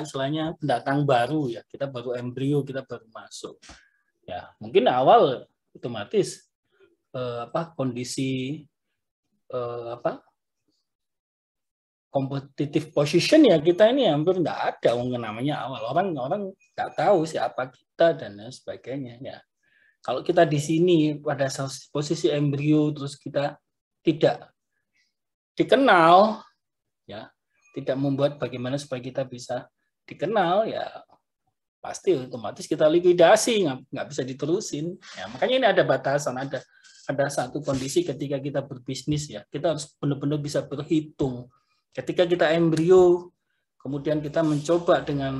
istilahnya pendatang baru ya, kita baru embrio, kita baru masuk. Ya, mungkin awal otomatis kondisi competitive position ya kita ini hampir nggak ada namanya awal, orang nggak tahu siapa kita dan lain sebagainya ya. Kalau kita di sini pada posisi embrio terus kita tidak dikenal, ya, tidak membuat bagaimana supaya kita bisa dikenal, ya pasti otomatis kita likuidasi, nggak bisa diterusin. Ya, makanya ini ada batasan, ada satu kondisi ketika kita berbisnis, ya kita harus benar-benar bisa berhitung. Ketika kita embrio, kemudian kita mencoba dengan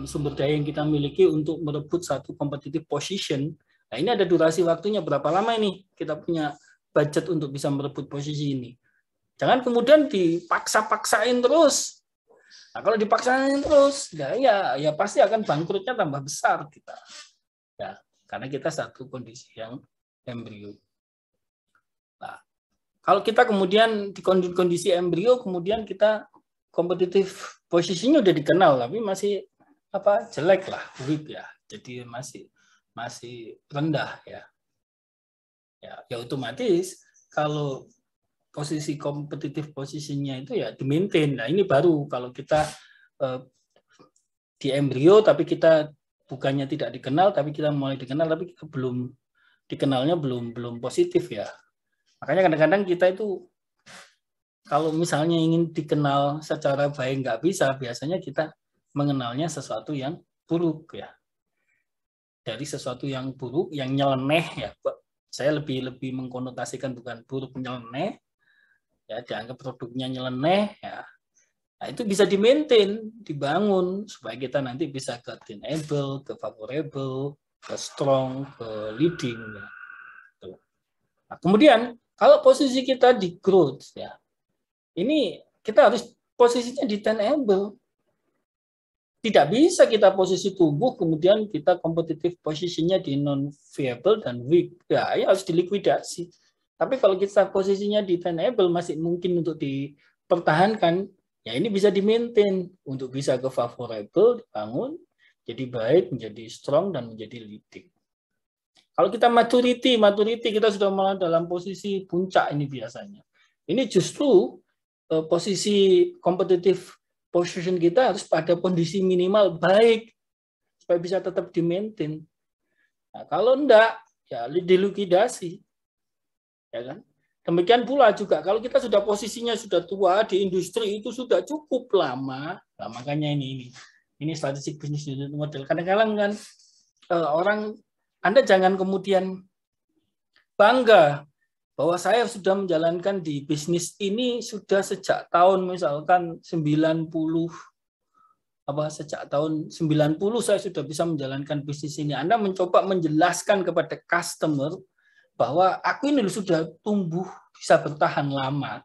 sumber daya yang kita miliki untuk merebut satu competitive position. Nah, ini ada durasi waktunya berapa lama ini kita punya budget untuk bisa merebut posisi ini. Jangan kemudian dipaksa-paksain terus. Nah, kalau dipaksain terus, ya pasti akan bangkrutnya tambah besar kita. Ya, karena kita satu kondisi yang embrio. Nah, kalau kita kemudian di kondisi embrio, kemudian kita kompetitif posisinya udah dikenal, tapi masih jelek lah, weak ya. Jadi masih rendah ya. Ya otomatis kalau posisi kompetitif posisinya itu ya di-maintain. Nah, ini baru kalau kita di embrio tapi kita bukannya tidak dikenal, tapi kita mulai dikenal, tapi kita belum dikenalnya belum positif ya. Makanya kadang-kadang kita itu kalau misalnya ingin dikenal secara baik nggak bisa, biasanya kita mengenalnya sesuatu yang buruk ya. Dari sesuatu yang buruk, yang nyeleneh ya. Saya lebih mengkonotasikan bukan buruk, nyeleneh. Ya, dianggap produknya nyeleneh ya. Nah, itu bisa di-maintain, dibangun supaya kita nanti bisa ke tenable, ke favorable, ke strong, ke leading ya. Nah, kemudian kalau posisi kita di growth ya. Ini kita harus posisinya di tenable. Tidak bisa kita posisi tumbuh, kemudian kita kompetitif posisinya di non-viable dan weak. Ya harus dilikuidasi. Tapi kalau kita posisinya di tenable, masih mungkin untuk dipertahankan, ya ini bisa di-maintain. Untuk bisa ke favorable, dibangun, jadi baik, menjadi strong, dan menjadi leading. Kalau kita maturity kita sudah mulai dalam posisi puncak ini biasanya. Ini justru posisi kompetitif position kita harus pada kondisi minimal baik supaya bisa tetap di-maintain. Nah, kalau enggak, ya dilikuidasi. Ya kan? Demikian pula juga kalau kita sudah posisinya sudah tua di industri itu sudah cukup lama. Nah, makanya ini strategic business unit model. Kadang-kadang kan orang, Anda jangan kemudian bangga bahwa saya sudah menjalankan di bisnis ini sudah sejak tahun misalkan 90, sejak tahun 90 saya sudah bisa menjalankan bisnis ini. Anda mencoba menjelaskan kepada customer bahwa aku ini sudah tumbuh bisa bertahan lama.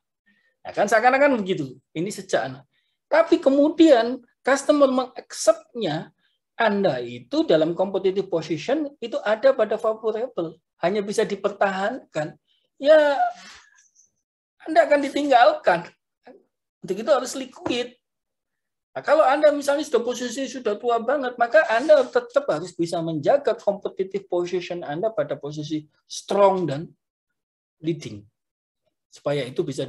Ya kan seakan-akan begitu. Ini sejak. Tapi kemudian customer mengacceptnya Anda itu dalam competitive position itu ada pada favorable, hanya bisa dipertahankan. Ya, Anda akan ditinggalkan. Untuk itu harus liquid. Nah, kalau Anda misalnya sudah posisi sudah tua banget, maka Anda tetap harus bisa menjaga competitive position Anda pada posisi strong dan leading. Supaya itu bisa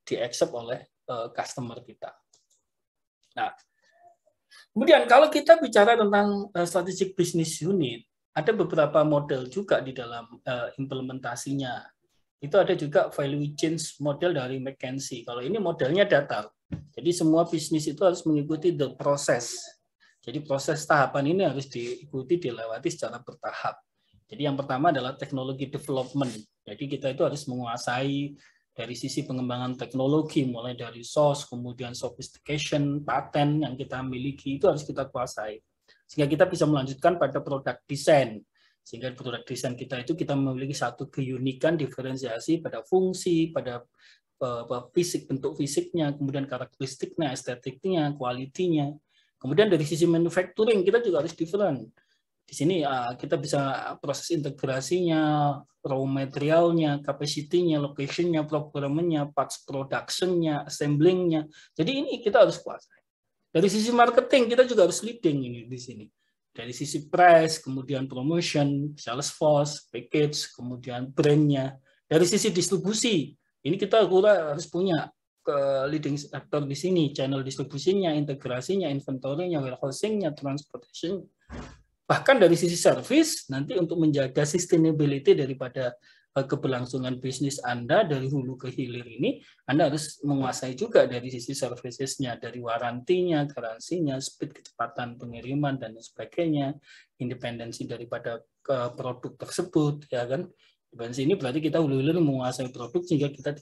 di-accept oleh customer kita. Nah, kemudian kalau kita bicara tentang strategic business unit, ada beberapa model juga di dalam implementasinya. Itu ada juga value change model dari McKinsey. Kalau ini modelnya datar. Jadi semua bisnis itu harus mengikuti the process. Jadi proses tahapan ini harus diikuti, dilewati secara bertahap. Jadi yang pertama adalah teknologi development. Jadi kita itu harus menguasai dari sisi pengembangan teknologi, mulai dari source, kemudian sophistication, paten yang kita miliki, itu harus kita kuasai. Sehingga kita bisa melanjutkan pada produk design. Sehingga produk desain kita itu kita memiliki satu keunikan, diferensiasi pada fungsi, pada fisik, bentuk fisiknya, kemudian karakteristiknya, estetiknya, kualitinya. Kemudian dari sisi manufacturing kita juga harus different. Di sini kita bisa proses integrasinya, raw materialnya, capacity-nya, location-nya, programnya, parts production-nya, assembling-nya. Jadi ini kita harus kuasai. Dari sisi marketing kita juga harus leading ini di sini. Dari sisi price, kemudian promotion, sales force, package, kemudian brand-nya. Dari sisi distribusi, ini kita harus punya leading actor di sini, channel distribusinya, integrasinya, inventory-nya, warehousing-nya, transportation. bahkan dari sisi service, nanti untuk menjaga sustainability daripada keberlangsungan bisnis Anda dari hulu ke hilir ini, Anda harus menguasai juga dari sisi servicesnya, dari warantinya, garansinya, speed kecepatan pengiriman dan sebagainya, independensi daripada produk tersebut, ya kan? Independensi ini berarti kita hulu-hilir menguasai produk sehingga kita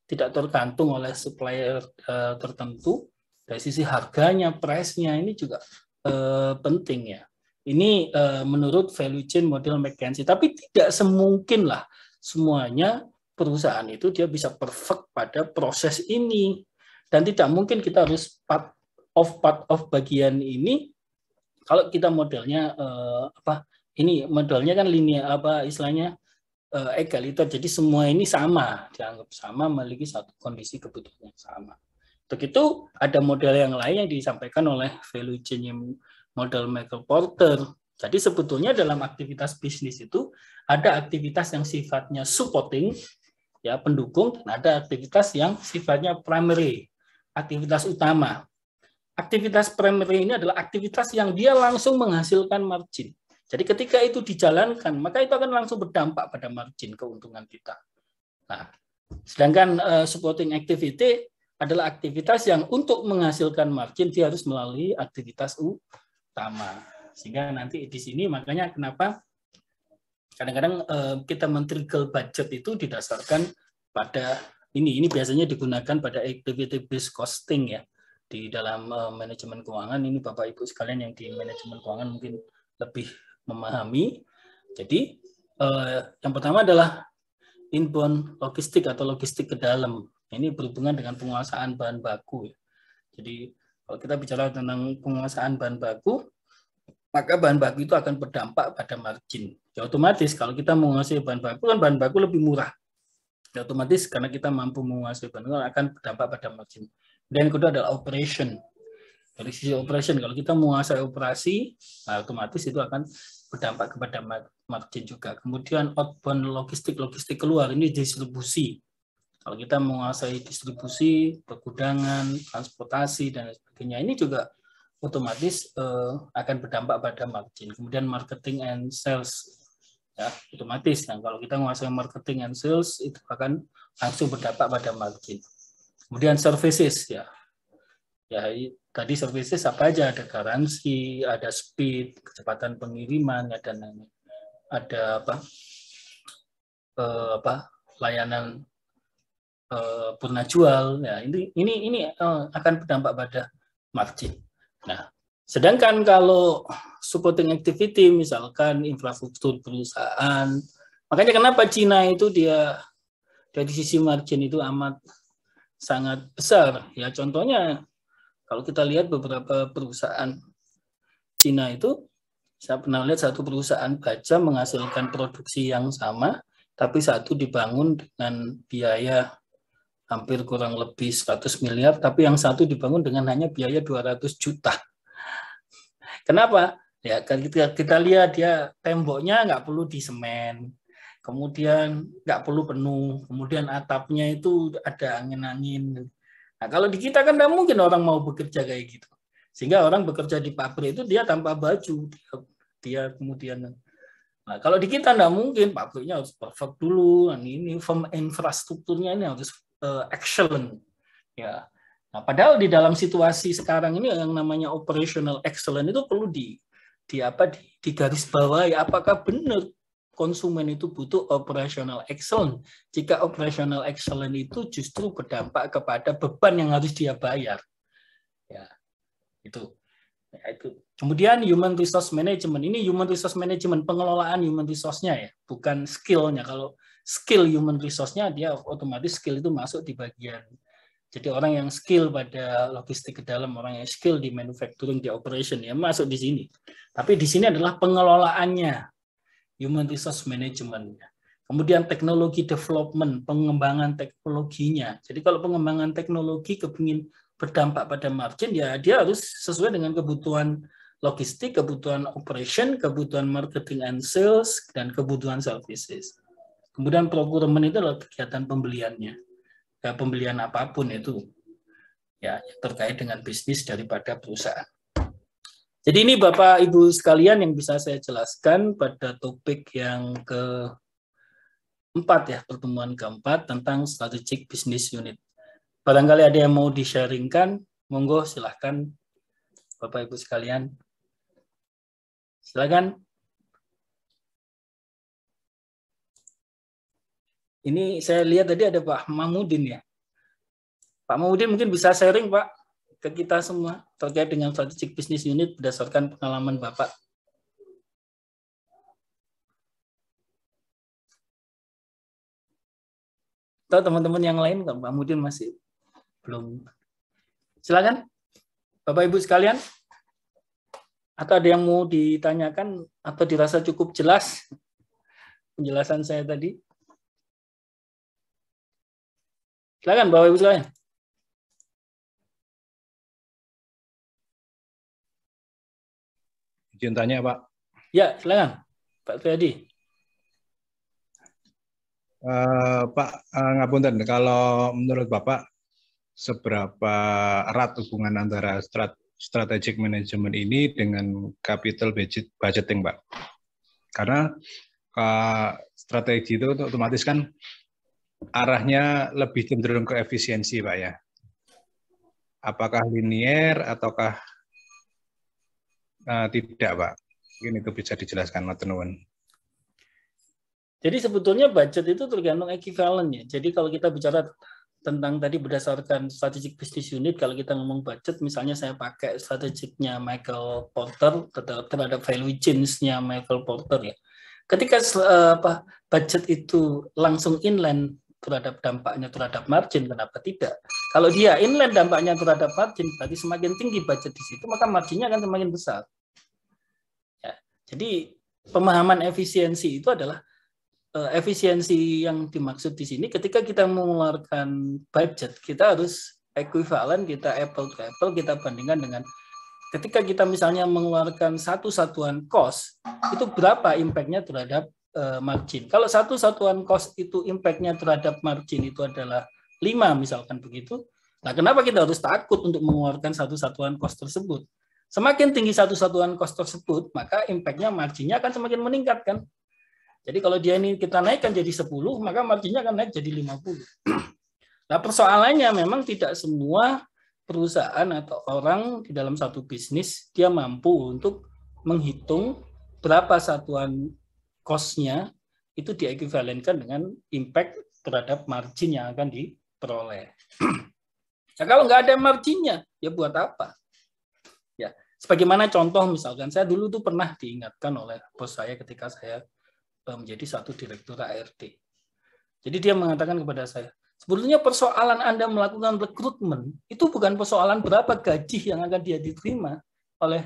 tidak tergantung oleh supplier tertentu. Dari sisi harganya, price-nya ini juga penting ya. Ini menurut value chain model McKinsey, tapi tidak semungkin lah semuanya perusahaan itu dia bisa perfect pada proses ini, dan tidak mungkin kita harus part of bagian ini. Kalau kita modelnya ini modelnya kan linear istilahnya egaliter, jadi semua ini sama, dianggap sama, memiliki satu kondisi kebutuhan yang sama. Untuk itu ada model yang lain yang disampaikan oleh value chain model Michael Porter. Jadi sebetulnya dalam aktivitas bisnis itu ada aktivitas yang sifatnya supporting, ya pendukung, dan ada aktivitas yang sifatnya primary, aktivitas utama. Aktivitas primary ini adalah aktivitas yang dia langsung menghasilkan margin. Jadi ketika itu dijalankan, maka itu akan langsung berdampak pada margin keuntungan kita. Nah, sedangkan supporting activity adalah aktivitas yang untuk menghasilkan margin dia harus melalui aktivitas utama. Sehingga nanti di sini makanya kenapa kadang-kadang kita men-trigger budget itu didasarkan pada ini biasanya digunakan pada activity based costing ya di dalam manajemen keuangan. Ini Bapak Ibu sekalian yang di manajemen keuangan mungkin lebih memahami. Jadi yang pertama adalah inbound logistik atau logistik ke dalam. Ini berhubungan dengan penguasaan bahan baku. Jadi kalau kita bicara tentang penguasaan bahan baku, maka bahan baku itu akan berdampak pada margin. Ya otomatis kalau kita menguasai bahan baku, kan bahan baku lebih murah. Ya otomatis karena kita mampu menguasai bahan baku akan berdampak pada margin. Dan kedua adalah operation. Dari sisi operation, kalau kita menguasai operasi, nah otomatis itu akan berdampak kepada margin juga. Kemudian outbound logistik keluar, ini distribusi. Kalau kita menguasai distribusi, pergudangan, transportasi, dan sebagainya, ini juga otomatis akan berdampak pada margin. Kemudian marketing and sales, ya otomatis. Nah, kalau kita menguasai marketing and sales, itu akan langsung berdampak pada margin. Kemudian services, ya tadi services apa aja, ada garansi, ada speed, kecepatan pengiriman, ada layanan purna jual, ya ini akan berdampak pada margin. Nah, sedangkan kalau supporting activity, misalkan infrastruktur perusahaan, makanya kenapa Cina itu dia dari sisi margin itu amat sangat besar. Ya contohnya kalau kita lihat beberapa perusahaan Cina itu, saya pernah lihat satu perusahaan baja menghasilkan produksi yang sama, tapi satu dibangun dengan biaya hampir kurang lebih 100 miliar, tapi yang satu dibangun dengan hanya biaya 200 juta. Kenapa? Ya kita lihat dia temboknya nggak perlu disemen, kemudian nggak perlu penuh, kemudian atapnya itu ada angin-angin. Nah kalau di kita kan nggak mungkin orang mau bekerja kayak gitu. Sehingga orang bekerja di pabrik itu dia tanpa baju, dia kemudian. Nah kalau di kita nggak mungkin, pabriknya harus perfect dulu, ini infrastrukturnya ini harus excellent, ya. Nah, padahal di dalam situasi sekarang ini yang namanya operational excellent itu perlu di garis bawahi. Apakah benar konsumen itu butuh operational excellent? Jika operational excellent itu justru berdampak kepada beban yang harus dia bayar, ya itu. Kemudian human resource management, ini human resource management, pengelolaan human resource-nya ya, bukan skill-nya. Kalau skill human resource-nya, dia otomatis skill itu masuk di bagian. Jadi orang yang skill pada logistik ke dalam, orang yang skill di manufacturing, di operation, ya masuk di sini. Tapi di sini adalah pengelolaannya, human resource management. Kemudian teknologi development, pengembangan teknologinya. Jadi kalau pengembangan teknologi kepingin berdampak pada margin, ya dia harus sesuai dengan kebutuhan logistik, kebutuhan operation, kebutuhan marketing and sales, dan kebutuhan services. Kemudian procurement itu adalah kegiatan pembeliannya. Ya, pembelian apapun itu ya terkait dengan bisnis daripada perusahaan. Jadi ini Bapak Ibu sekalian yang bisa saya jelaskan pada topik yang keempat ya, pertemuan keempat tentang strategic business unit. Barangkali ada yang mau di-sharingkan, monggo silahkan Bapak Ibu sekalian. Silakan. Ini saya lihat tadi ada Pak Mahmudin ya. Pak Mahmudin mungkin bisa sharing Pak ke kita semua terkait dengan strategic business unit berdasarkan pengalaman Bapak. Atau teman-teman yang lain, Pak Mahmudin masih belum. Silakan Bapak Ibu sekalian. Atau ada yang mau ditanyakan atau dirasa cukup jelas penjelasan saya tadi? Silakan Bapak Ibu sekalian. Izin tanya Pak. Ya, silakan Pak Triadi. Pak, ngapunten, kalau menurut Bapak seberapa erat hubungan antara strategic management ini dengan capital budgeting, Pak? Karena strategi itu otomatis kan arahnya lebih cenderung ke efisiensi, Pak ya. Apakah linier ataukah tidak, Pak? Mungkin itu bisa dijelaskan, Mas Nuwun. Jadi sebetulnya budget itu tergantung equivalennya. Jadi kalau kita bicara tentang tadi berdasarkan strategic business unit, kalau kita ngomong budget, misalnya saya pakai strategiknya Michael Porter terhadap value chains-nya Michael Porter ya. Ketika budget itu langsung inline terhadap dampaknya terhadap margin, kenapa tidak? Kalau dia inline dampaknya terhadap margin, berarti semakin tinggi budget di situ, maka marginnya akan semakin besar. Ya, jadi pemahaman efisiensi itu adalah efisiensi yang dimaksud di sini ketika kita mengeluarkan budget, kita harus ekuivalen, kita apple to apple, kita bandingkan dengan ketika kita misalnya mengeluarkan satu satuan cost, itu berapa impact-nya terhadap margin. Kalau satu satuan cost itu impact-nya terhadap margin itu adalah 5 misalkan begitu, nah kenapa kita harus takut untuk mengeluarkan satu satuan cost tersebut? Semakin tinggi satu satuan cost tersebut, maka impact-nya marginnya akan semakin meningkat kan? Jadi kalau dia ini kita naikkan jadi 10, maka marginnya akan naik jadi 50. Nah persoalannya memang tidak semua perusahaan atau orang di dalam satu bisnis dia mampu untuk menghitung berapa satuan cost-nya itu diequivalenkan dengan impact terhadap margin yang akan diperoleh. Ya, kalau nggak ada marginnya, ya buat apa? Ya, sebagaimana contoh misalkan saya dulu tuh pernah diingatkan oleh bos saya ketika saya menjadi satu direktur ARD. Jadi dia mengatakan kepada saya, sebetulnya persoalan Anda melakukan rekrutmen itu bukan persoalan berapa gaji yang akan dia diterima oleh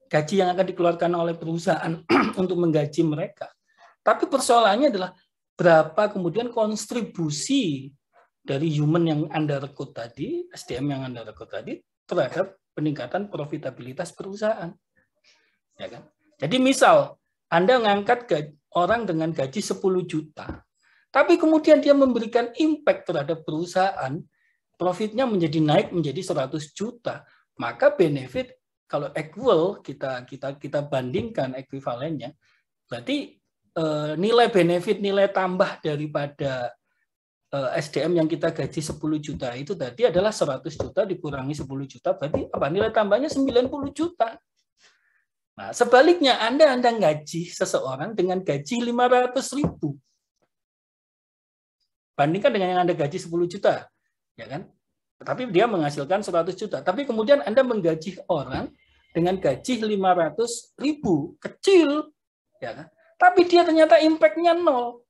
gaji yang akan dikeluarkan oleh perusahaan untuk menggaji mereka. Tapi persoalannya adalah berapa kemudian kontribusi dari human yang Anda rekrut tadi, SDM yang Anda rekrut tadi terhadap peningkatan profitabilitas perusahaan. Ya kan? Jadi misal Anda mengangkat orang dengan gaji 10 juta, tapi kemudian dia memberikan impact terhadap perusahaan, profitnya menjadi naik menjadi 100 juta, maka benefit kalau equal kita bandingkan ekuivalennya, berarti nilai benefit, nilai tambah daripada SDM yang kita gaji 10 juta itu tadi adalah 100 juta dikurangi 10 juta, berarti apa? Nilai tambahnya 90 juta. Nah, sebaliknya Anda gaji seseorang dengan gaji 500.000. Bandingkan dengan yang Anda gaji 10 juta, ya kan? Tapi dia menghasilkan 100 juta. Tapi kemudian Anda menggaji orang dengan gaji 500.000, kecil, ya kan? Tapi dia ternyata impact-nya 0.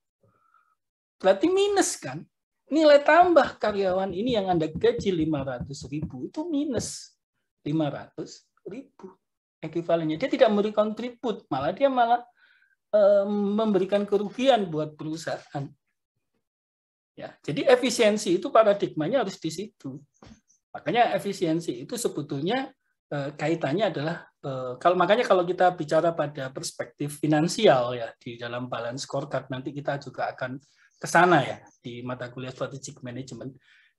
Berarti minus kan? Nilai tambah karyawan ini yang Anda gaji 500.000 itu minus 500.000. Ekuivalennya dia tidak memberi kontribut, malah dia memberikan kerugian buat perusahaan. Ya, jadi efisiensi itu paradigmanya harus di situ. Makanya efisiensi itu sebetulnya kaitannya adalah makanya kalau kita bicara pada perspektif finansial ya di dalam balance scorecard, nanti kita juga akan ke sana ya di mata kuliah strategic management.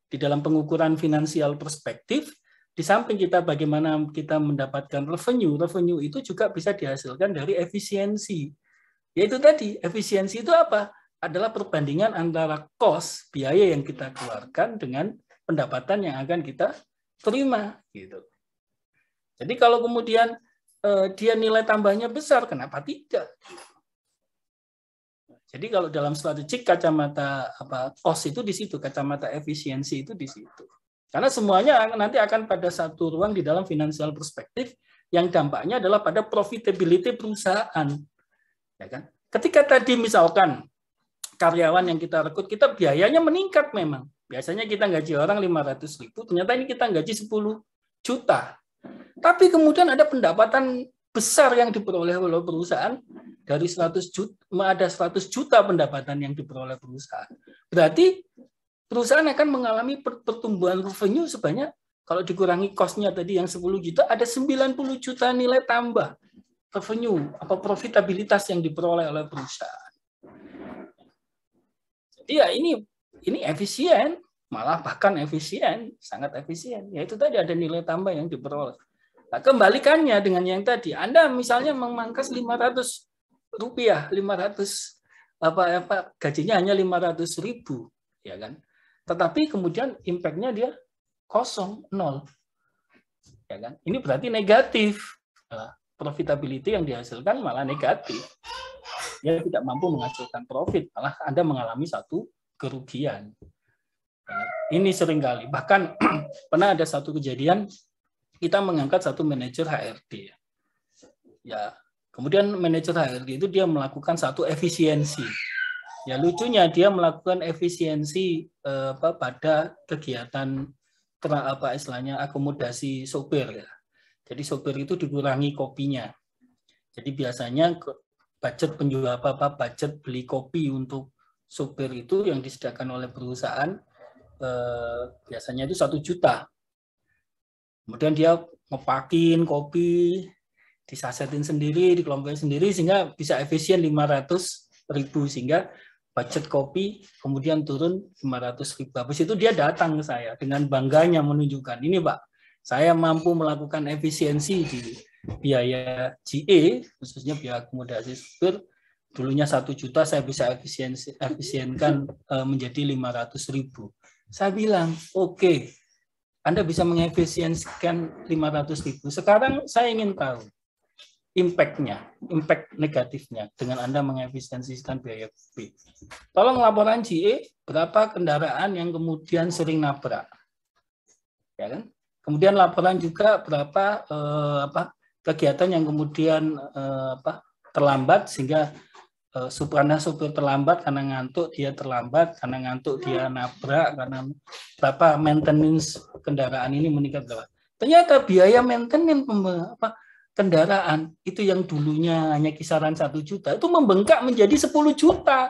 Di dalam pengukuran finansial perspektif, di samping kita bagaimana kita mendapatkan revenue itu juga bisa dihasilkan dari efisiensi. Yaitu tadi, efisiensi itu apa? Adalah perbandingan antara cost, biaya yang kita keluarkan dengan pendapatan yang akan kita terima. Gitu. Jadi kalau kemudian dia nilai tambahnya besar, kenapa tidak? Jadi kalau dalam strategik kacamata cost itu di situ, kacamata efisiensi itu di situ. Karena semuanya nanti akan pada satu ruang di dalam financial perspektif yang dampaknya adalah pada profitability perusahaan. Ya kan? Ketika tadi misalkan karyawan yang kita rekrut, kita biayanya meningkat memang. Biasanya kita gaji orang 500.000, ternyata ini kita gaji 10 juta. Tapi kemudian ada pendapatan besar yang diperoleh oleh perusahaan, dari 100 juta, ada 100 juta pendapatan yang diperoleh perusahaan. Berarti perusahaan akan mengalami pertumbuhan revenue sebanyak, kalau dikurangi cost-nya tadi yang 10 juta, ada 90 juta nilai tambah revenue, profitabilitas yang diperoleh oleh perusahaan. Jadi ya ini efisien, malah bahkan efisien, sangat efisien. Yaitu tadi ada nilai tambah yang diperoleh. Nah, kembalikannya dengan yang tadi, Anda misalnya memangkas 500 rupiah, 500 gajinya hanya 500.000, ya kan? Tetapi kemudian impact-nya dia kosong, 0. Ya kan? Ini berarti negatif. Profitability yang dihasilkan malah negatif. Dia tidak mampu menghasilkan profit, malah Anda mengalami satu kerugian. Ini seringkali. Bahkan pernah ada satu kejadian, kita mengangkat satu manajer HRD. Ya, kemudian manajer HRD itu dia melakukan satu efisiensi. Ya, lucunya dia melakukan efisiensi pada kegiatan istilahnya akomodasi sopir ya. Jadi sopir itu dikurangi kopinya. Jadi biasanya budget penjual budget beli kopi untuk sopir itu yang disediakan oleh perusahaan biasanya itu 1 juta. Kemudian dia ngepakin kopi, disasetin sendiri, dikelompokin sendiri sehingga bisa efisien 500.000 sehingga budget kopi kemudian turun 500.000. Habis itu dia datang ke saya dengan bangganya menunjukkan, ini Pak, saya mampu melakukan efisiensi di biaya GE, khususnya biaya akomodasi supir, dulunya 1 juta saya bisa efisienkan menjadi 500.000. Saya bilang, oke, Anda bisa mengefisiensikan 500.000. Sekarang saya ingin tahu impact-nya, impact negatifnya dengan Anda mengefisiensikan biaya kopi. Tolong laporan GE berapa kendaraan yang kemudian sering nabrak, ya kan? Kemudian laporan juga berapa kegiatan yang kemudian terlambat sehingga supir terlambat karena ngantuk dia terlambat, karena ngantuk dia nabrak, karena berapa maintenance kendaraan ini meningkat berapa. Ternyata biaya maintenance kendaraan itu yang dulunya hanya kisaran 1 juta itu membengkak menjadi 10 juta.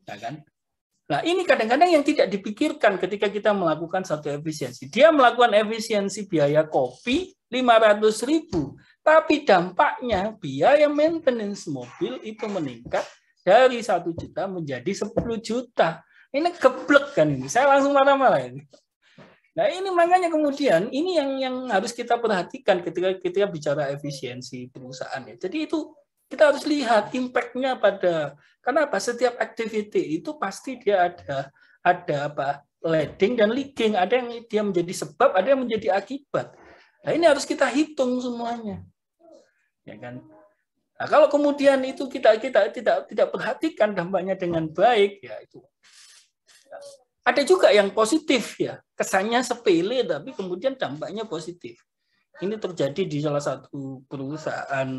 Ya kan? Nah, ini kadang-kadang yang tidak dipikirkan ketika kita melakukan satu efisiensi. Dia melakukan efisiensi biaya kopi 500.000, tapi dampaknya biaya maintenance mobil itu meningkat dari 1 juta menjadi 10 juta. Ini geblek kan ini. Saya langsung marah-marah ini. Nah, ini makanya kemudian ini yang harus kita perhatikan ketika kita bicara efisiensi perusahaan ya. Jadi itu kita harus lihat impact-nya pada, kenapa setiap activity itu pasti dia ada leading dan lagging, ada yang dia menjadi sebab, ada yang menjadi akibat. Nah, ini harus kita hitung semuanya. Ya kan? Nah, kalau kemudian itu kita tidak perhatikan dampaknya dengan baik, ya itu. Ada juga yang positif ya, kesannya sepele tapi kemudian dampaknya positif. Ini terjadi di salah satu perusahaan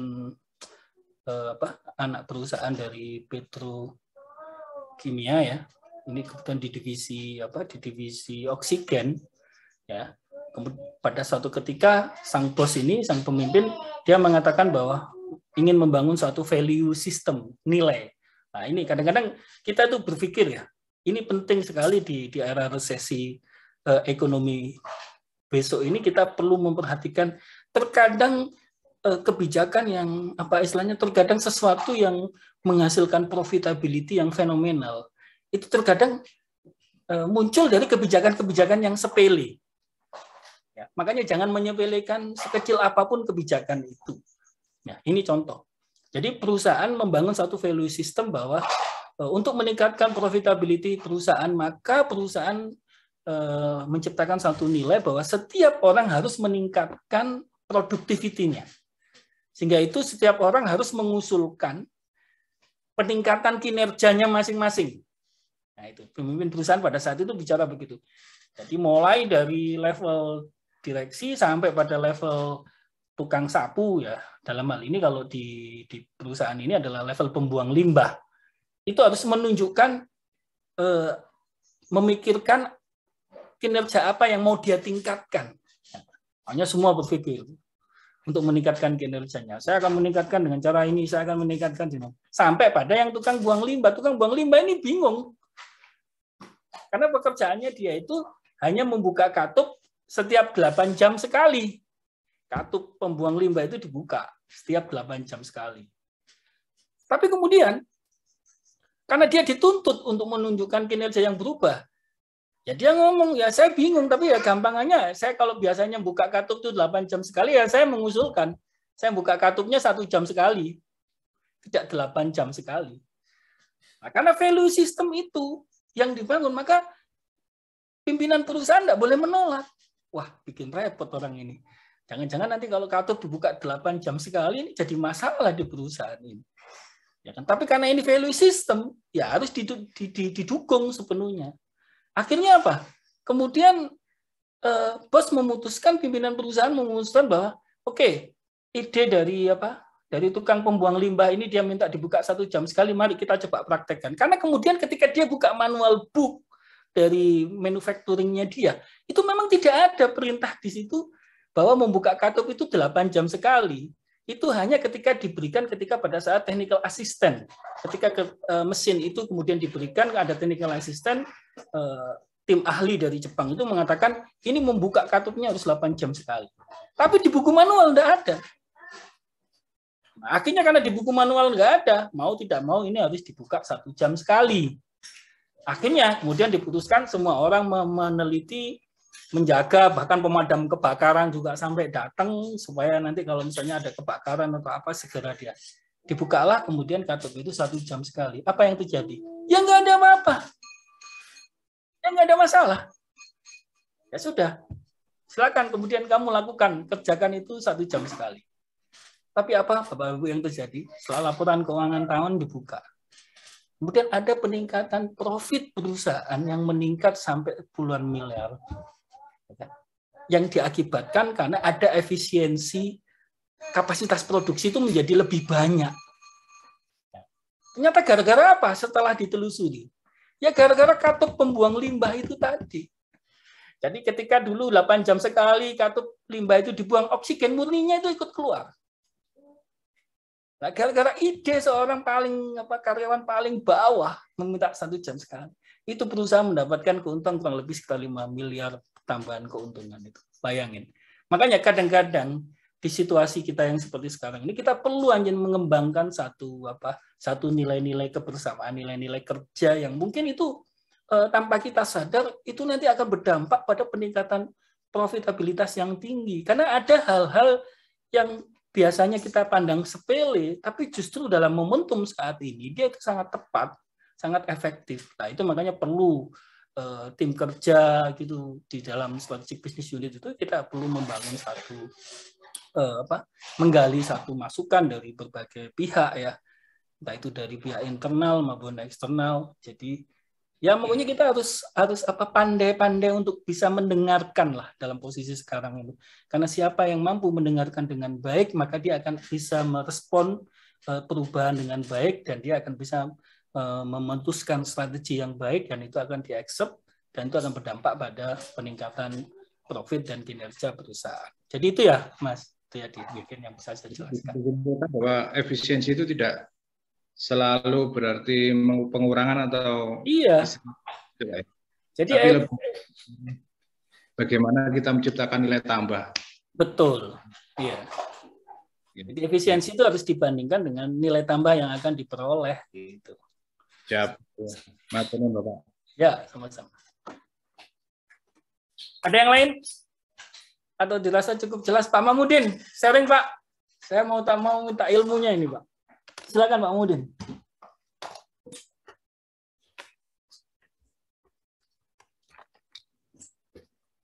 anak perusahaan dari petrokimia ya. Ini kebetulan di divisi oksigen ya. Pada suatu ketika sang bos ini, sang pemimpin, dia mengatakan bahwa ingin membangun suatu value system, nilai. Nah, ini kadang-kadang kita tuh berpikir ya, ini penting sekali di era resesi ekonomi besok ini, kita perlu memperhatikan terkadang kebijakan yang terkadang sesuatu yang menghasilkan profitability yang fenomenal itu terkadang muncul dari kebijakan-kebijakan yang sepele. Ya, makanya jangan menyepelekan sekecil apapun kebijakan itu. Ya, ini contoh. Jadi perusahaan membangun satu value system bahwa untuk meningkatkan profitability perusahaan, maka perusahaan menciptakan satu nilai bahwa setiap orang harus meningkatkan produktivitinya. Sehingga itu setiap orang harus mengusulkan peningkatan kinerjanya masing-masing. Nah, itu pemimpin perusahaan pada saat itu bicara begitu. Jadi mulai dari level direksi sampai pada level tukang sapu, ya, dalam hal ini kalau di perusahaan ini adalah level pembuang limbah, itu harus menunjukkan memikirkan kinerja apa yang mau dia tingkatkan. Hanya semua berpikir untuk meningkatkan kinerjanya. Saya akan meningkatkan dengan cara ini, saya akan meningkatkan dengan sampai pada yang tukang buang limbah. Tukang buang limbah ini bingung karena pekerjaannya dia itu hanya membuka katup setiap 8 jam sekali. Katup pembuang limbah itu dibuka setiap 8 jam sekali. Tapi kemudian, karena dia dituntut untuk menunjukkan kinerja yang berubah, ya dia ngomong, ya saya bingung, tapi ya gampangannya, saya kalau biasanya buka katup itu 8 jam sekali, ya saya mengusulkan, saya buka katupnya 1 jam sekali, tidak 8 jam sekali. Nah, karena value system itu yang dibangun, maka pimpinan perusahaan tidak boleh menolak. Wah, bikin repot orang ini. Jangan-jangan nanti kalau katup dibuka 8 jam sekali, ini jadi masalah di perusahaan ini. Ya kan? Tapi karena ini value system, ya harus didukung sepenuhnya. Akhirnya apa? Kemudian bos memutuskan, pimpinan perusahaan memutuskan bahwa oke, ide dari tukang pembuang limbah ini dia minta dibuka 1 jam sekali, mari kita coba praktekkan. Karena kemudian ketika dia buka manual book dari manufacturing-nya dia, itu memang tidak ada perintah di situ bahwa membuka katup itu 8 jam sekali. Itu hanya ketika diberikan ketika pada saat technical assistant. Ketika mesin itu kemudian diberikan, ada technical assistant, tim ahli dari Jepang itu mengatakan ini membuka katupnya harus 8 jam sekali. Tapi di buku manual tidak ada. Nah, akhirnya karena di buku manual nggak ada, mau tidak mau ini harus dibuka 1 jam sekali. Akhirnya kemudian diputuskan semua orang meneliti, menjaga, bahkan pemadam kebakaran juga sampai datang supaya nanti kalau misalnya ada kebakaran atau apa segera dia dibukalah, kemudian katup itu 1 jam sekali. Apa yang terjadi? Ya nggak ada apa-apa. Ya nggak ada masalah. Ya sudah, silakan kemudian kamu lakukan, kerjakan itu 1 jam sekali. Tapi apa Bapak Ibu yang terjadi? Setelah laporan keuangan tahun dibuka, kemudian ada peningkatan profit perusahaan yang meningkat sampai puluhan miliar. Yang diakibatkan karena ada efisiensi kapasitas produksi itu menjadi lebih banyak. Ternyata gara-gara apa? Setelah ditelusuri, ya gara-gara katup pembuang limbah itu tadi. Jadi ketika dulu 8 jam sekali katup limbah itu dibuang, oksigen murninya itu ikut keluar. Nah, gara-gara ide seorang karyawan paling bawah meminta 1 jam sekali, itu perusahaan mendapatkan keuntungan kurang lebih sekitar 5 miliar tambahan keuntungan itu. Bayangin. Makanya kadang-kadang di situasi kita yang seperti sekarang ini kita perlu mengembangkan satu nilai-nilai kebersamaan, nilai-nilai kerja yang mungkin itu tanpa kita sadar itu nanti akan berdampak pada peningkatan profitabilitas yang tinggi. Karena ada hal-hal yang biasanya kita pandang sepele, tapi justru dalam momentum saat ini dia itu sangat tepat, sangat efektif. Nah, itu makanya perlu tim kerja gitu di dalam strategic business unit itu kita perlu membangun menggali satu masukan dari berbagai pihak ya, entah itu dari pihak internal maupun eksternal. Jadi ya pokoknya kita harus pandai-pandai untuk bisa mendengarkan lah dalam posisi sekarang ini. Karena siapa yang mampu mendengarkan dengan baik, maka dia akan bisa merespon perubahan dengan baik dan dia akan bisa memutuskan strategi yang baik dan itu akan di-accept dan itu akan berdampak pada peningkatan profit dan kinerja perusahaan. Jadi itu ya Mas, itu ya dibikin yang bisa saya jelaskan. Bahwa efisiensi itu tidak selalu berarti pengurangan atau iya. Jadi bagaimana kita menciptakan nilai tambah. Betul. Iya. Jadi efisiensi itu harus dibandingkan dengan nilai tambah yang akan diperoleh gitu. Siap. Matur nuwun, Bapak. Ya, sama-sama. Ada yang lain? atau dirasa cukup jelas? Pak Mahmudin, sharing Pak. Saya mau minta ilmunya ini Pak. Silakan Pak Mahmudin.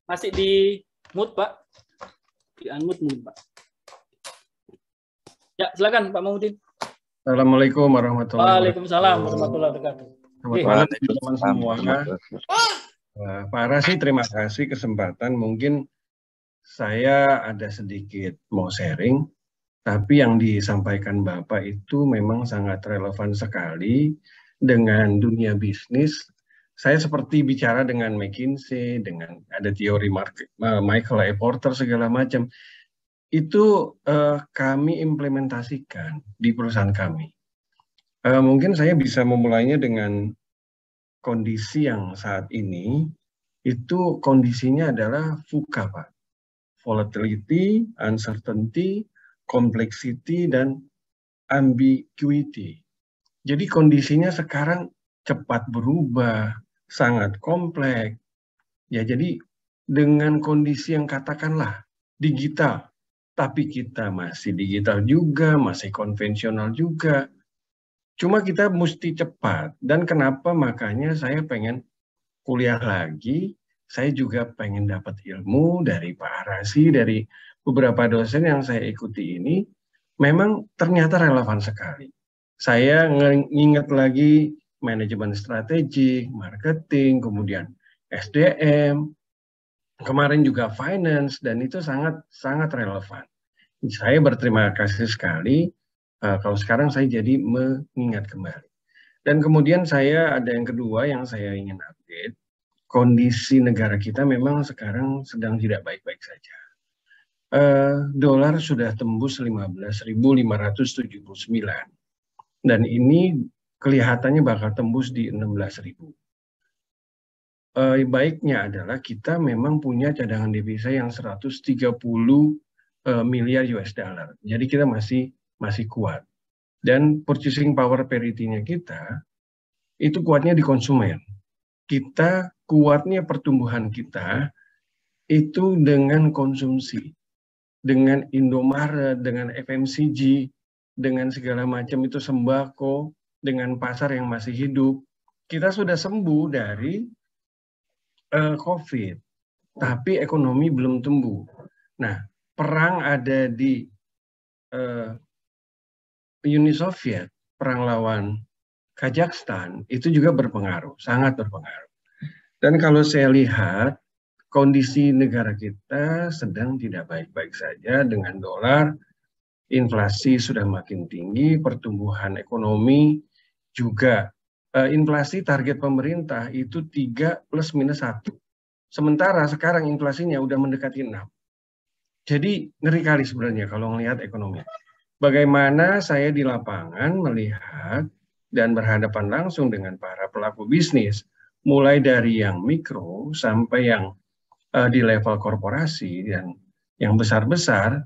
Masih di mute Pak. Di unmute Pak. Ya, silakan Pak Mahmudin. Assalamualaikum warahmatullahi wabarakatuh. Waalaikumsalam warahmatullahi wabarakatuh. Selamat malam teman-teman semua. Pak Rasi, terima kasih kesempatan. Mungkin saya ada sedikit mau sharing, tapi yang disampaikan Bapak itu memang sangat relevan sekali dengan dunia bisnis. Saya seperti bicara dengan McKinsey, dengan ada teori Michael A. Porter segala macam. Itu kami implementasikan di perusahaan kami. Mungkin saya bisa memulainya dengan kondisi yang saat ini, itu kondisinya adalah VUCA, Pak. Volatility, uncertainty, complexity, dan ambiguity. Jadi kondisinya sekarang cepat berubah, sangat kompleks. Ya, jadi dengan kondisi yang katakanlah digital, tapi kita masih digital juga, masih konvensional juga. Cuma kita mesti cepat. Dan kenapa makanya saya pengen kuliah lagi, saya juga pengen dapat ilmu dari Pak Rasi, dari beberapa dosen yang saya ikuti ini, memang ternyata relevan sekali. Saya nginget lagi manajemen strategik, marketing, kemudian SDM, kemarin juga finance, dan itu sangat relevan. Saya berterima kasih sekali kalau sekarang saya jadi mengingat kembali. Dan kemudian saya ada yang kedua yang saya ingin update. Kondisi negara kita memang sekarang sedang tidak baik-baik saja. Dolar sudah tembus 15.579. Dan ini kelihatannya bakal tembus di 16.000. Baiknya adalah kita memang punya cadangan devisa yang 130 miliar US dollar. Jadi kita masih kuat. Dan purchasing power parity-nya kita itu kuatnya di konsumen. Kita kuatnya pertumbuhan kita itu dengan konsumsi. Dengan Indomaret, dengan FMCG, dengan segala macam itu sembako, dengan pasar yang masih hidup. Kita sudah sembuh dari COVID, tapi ekonomi belum tumbuh. Nah, perang ada di Uni Soviet, perang lawan Kazakhstan, itu juga berpengaruh, sangat berpengaruh. Dan kalau saya lihat, kondisi negara kita sedang tidak baik-baik saja dengan dolar, inflasi sudah makin tinggi, pertumbuhan ekonomi juga. Inflasi target pemerintah itu 3 ± 1. Sementara sekarang inflasinya udah mendekati 6. Jadi ngeri kali sebenarnya kalau melihat ekonomi. Bagaimana saya di lapangan melihat dan berhadapan langsung dengan para pelaku bisnis, mulai dari yang mikro sampai yang di level korporasi dan yang besar-besar,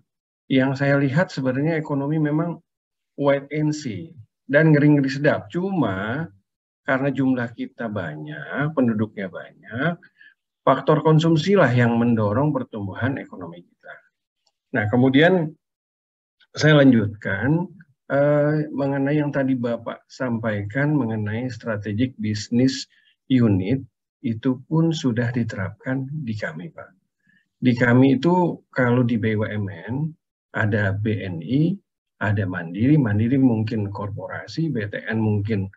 yang saya lihat sebenarnya ekonomi memang wait and see dan ngeri-ngeri sedap. Cuma karena jumlah kita banyak, penduduknya banyak, faktor konsumsi lah yang mendorong pertumbuhan ekonomi kita. Nah, kemudian saya lanjutkan mengenai yang tadi Bapak sampaikan mengenai strategic business unit, itu pun sudah diterapkan di kami, Pak. Di kami itu kalau di BUMN ada BNI, ada Mandiri mungkin korporasi, BTN mungkin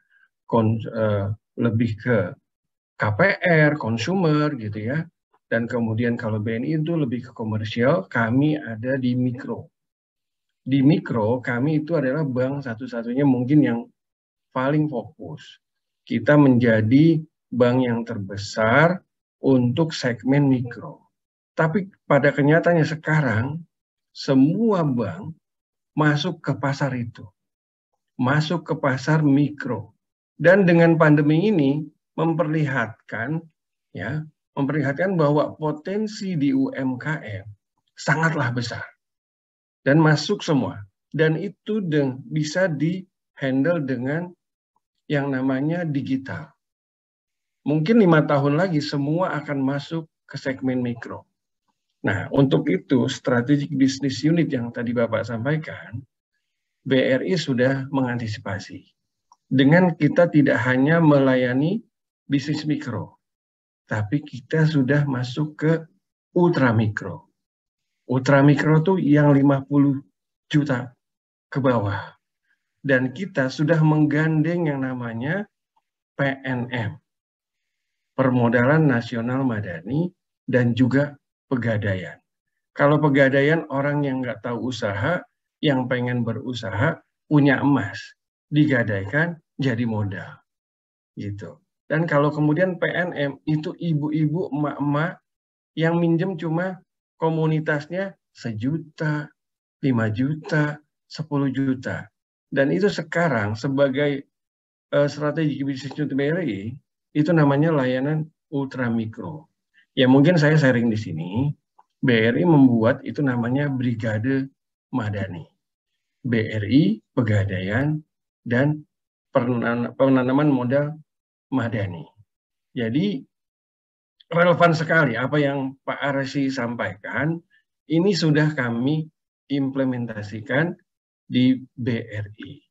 lebih ke KPR, consumer gitu ya. Dan kemudian kalau BNI itu lebih ke komersial, kami ada di mikro. Di mikro kami itu adalah bank satu-satunya mungkin yang paling fokus. Kita menjadi bank yang terbesar untuk segmen mikro. Tapi pada kenyataannya sekarang semua bank masuk ke pasar itu. Masuk ke pasar mikro. Dan dengan pandemi ini memperlihatkan bahwa potensi di UMKM sangatlah besar dan masuk semua. Dan itu bisa di-handle dengan yang namanya digital. Mungkin 5 tahun lagi semua akan masuk ke segmen mikro. Nah, untuk itu strategic business unit yang tadi Bapak sampaikan, BRI sudah mengantisipasi. Dengan kita tidak hanya melayani bisnis mikro, tapi kita sudah masuk ke ultramikro. Ultramikro itu yang 50 juta ke bawah. Dan kita sudah menggandeng yang namanya PNM, Permodalan Nasional Madani, dan juga Pegadaian. Kalau Pegadaian orang yang nggak tahu usaha, yang pengen berusaha, punya emas, digadaikan jadi modal. Gitu. Dan kalau kemudian PNM itu ibu-ibu, emak-emak yang minjem cuma komunitasnya 1 juta, 5 juta, 10 juta. Dan itu sekarang sebagai strategi bisnis BRI, itu namanya layanan ultramikro. Ya mungkin saya sharing di sini, BRI membuat itu namanya Brigade Madani. BRI, Pegadaian, dan penanaman modal Madani. Jadi relevan sekali apa yang Pak Arsi sampaikan, ini sudah kami implementasikan di BRI.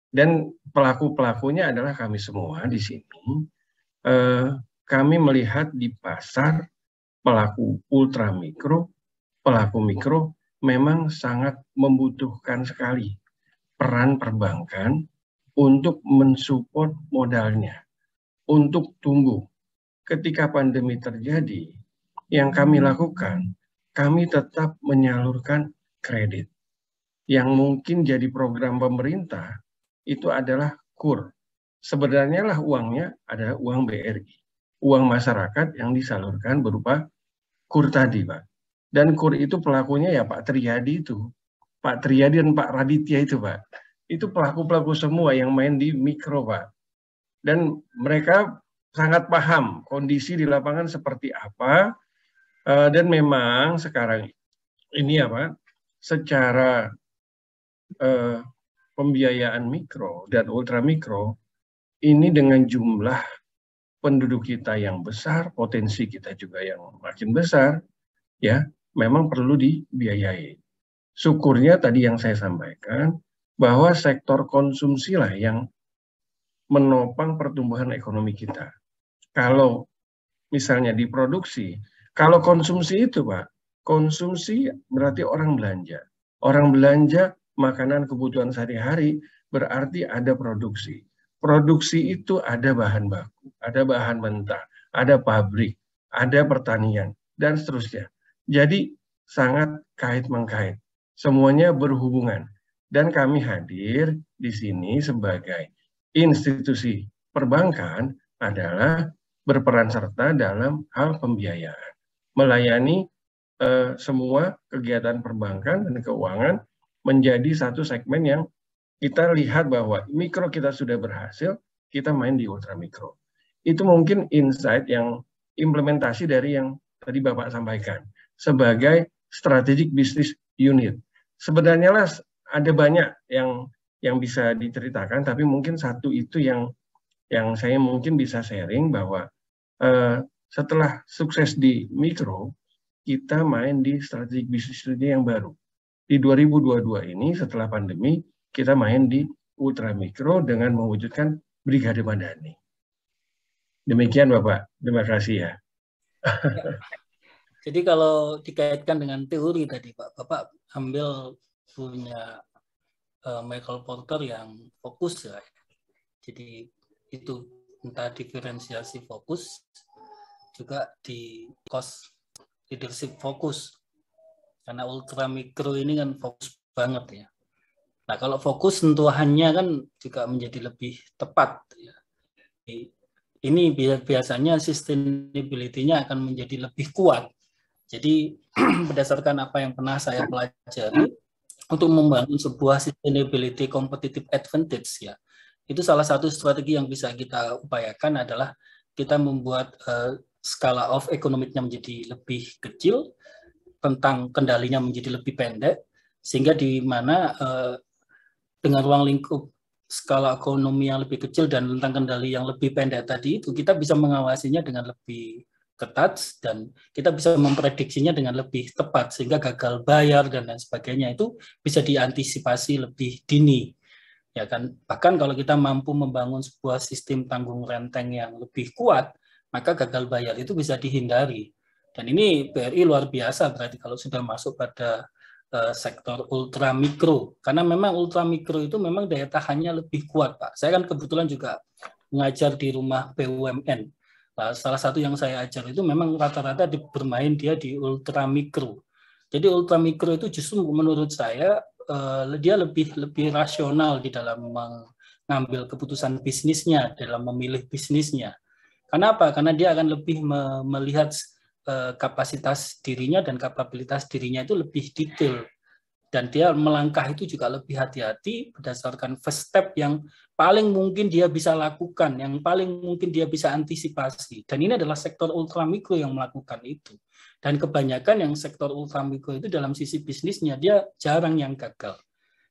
Dan pelaku-pelakunya adalah kami semua di sini. Kami melihat di pasar pelaku ultramikro, pelaku mikro memang sangat membutuhkan sekali peran perbankan untuk mensupport modalnya, untuk tumbuh. Ketika pandemi terjadi, yang kami lakukan, kami tetap menyalurkan kredit. Yang mungkin jadi program pemerintah, itu adalah KUR. Sebenarnya lah uangnya adalah uang BRI. Uang masyarakat yang disalurkan berupa KUR tadi, Pak. Dan KUR itu pelakunya ya Pak Triyadi itu. Pak Triyadi dan Pak Raditya itu, Pak. Itu pelaku-pelaku semua yang main di mikro, Pak. Dan mereka sangat paham kondisi di lapangan seperti apa, dan memang sekarang ini apa, secara pembiayaan mikro dan ultramikro ini dengan jumlah penduduk kita yang besar, potensi kita juga yang makin besar, ya memang perlu dibiayai. Syukurnya tadi yang saya sampaikan bahwa sektor konsumsi lah yang menopang pertumbuhan ekonomi kita. Kalau misalnya diproduksi, kalau konsumsi itu Pak, konsumsi berarti orang belanja. Orang belanja makanan kebutuhan sehari-hari berarti ada produksi. Produksi itu ada bahan baku, ada bahan mentah, ada pabrik, ada pertanian, dan seterusnya. Jadi sangat kait-mengkait. Semuanya berhubungan. Dan kami hadir di sini sebagai institusi perbankan adalah berperan serta dalam hal pembiayaan, melayani semua kegiatan perbankan dan keuangan menjadi satu segmen yang kita lihat bahwa mikro kita sudah berhasil, kita main di ultramikro. Itu mungkin insight yang implementasi dari yang tadi Bapak sampaikan sebagai strategic business unit. Sebenarnya lah ada banyak yang bisa diceritakan, tapi mungkin satu itu yang saya mungkin bisa sharing bahwa setelah sukses di mikro, kita main di strategic business unit yang baru. Di 2022 ini setelah pandemi, kita main di ultramikro dengan mewujudkan Brigade Madani. Demikian Bapak, terima kasih ya. Jadi kalau dikaitkan dengan teori tadi Pak, Bapak ambil punya Michael Porter yang fokus ya. Jadi itu entah diferensiasi fokus, juga di cost leadership fokus. Karena ultramikro ini kan fokus banget ya. Nah kalau fokus sentuhannya kan juga menjadi lebih tepat ya. Ini biasanya sustainability-nya akan menjadi lebih kuat. Jadi berdasarkan apa yang pernah saya pelajari, untuk membangun sebuah sustainability competitive advantage ya, itu salah satu strategi yang bisa kita upayakan adalah kita membuat skala of economic-nya menjadi lebih kecil, tentang kendalinya menjadi lebih pendek, sehingga di mana dengan ruang lingkup skala ekonomi yang lebih kecil dan tentang kendali yang lebih pendek tadi itu kita bisa mengawasinya dengan lebih ketat dan kita bisa memprediksinya dengan lebih tepat sehingga gagal bayar dan lain sebagainya itu bisa diantisipasi lebih dini. Ya kan, bahkan kalau kita mampu membangun sebuah sistem tanggung renteng yang lebih kuat, maka gagal bayar itu bisa dihindari. Dan ini BRI luar biasa berarti kalau sudah masuk pada sektor ultra mikro, karena memang ultra mikro itu memang daya tahannya lebih kuat, Pak. Saya kan kebetulan juga mengajar di rumah BUMN. Nah, salah satu yang saya ajar itu memang rata-rata bermain dia di ultra mikro. Jadi ultra mikro itu justru menurut saya dia lebih rasional di dalam mengambil keputusan bisnisnya, dalam memilih bisnisnya. Kenapa? Karena dia akan lebih melihat kapasitas dirinya dan kapabilitas dirinya itu lebih detail. Dan dia melangkah itu juga lebih hati-hati berdasarkan first step yang paling mungkin dia bisa lakukan, yang paling mungkin dia bisa antisipasi. Dan ini adalah sektor ultramikro yang melakukan itu. Dan kebanyakan yang sektor ultramikro itu dalam sisi bisnisnya, dia jarang yang gagal.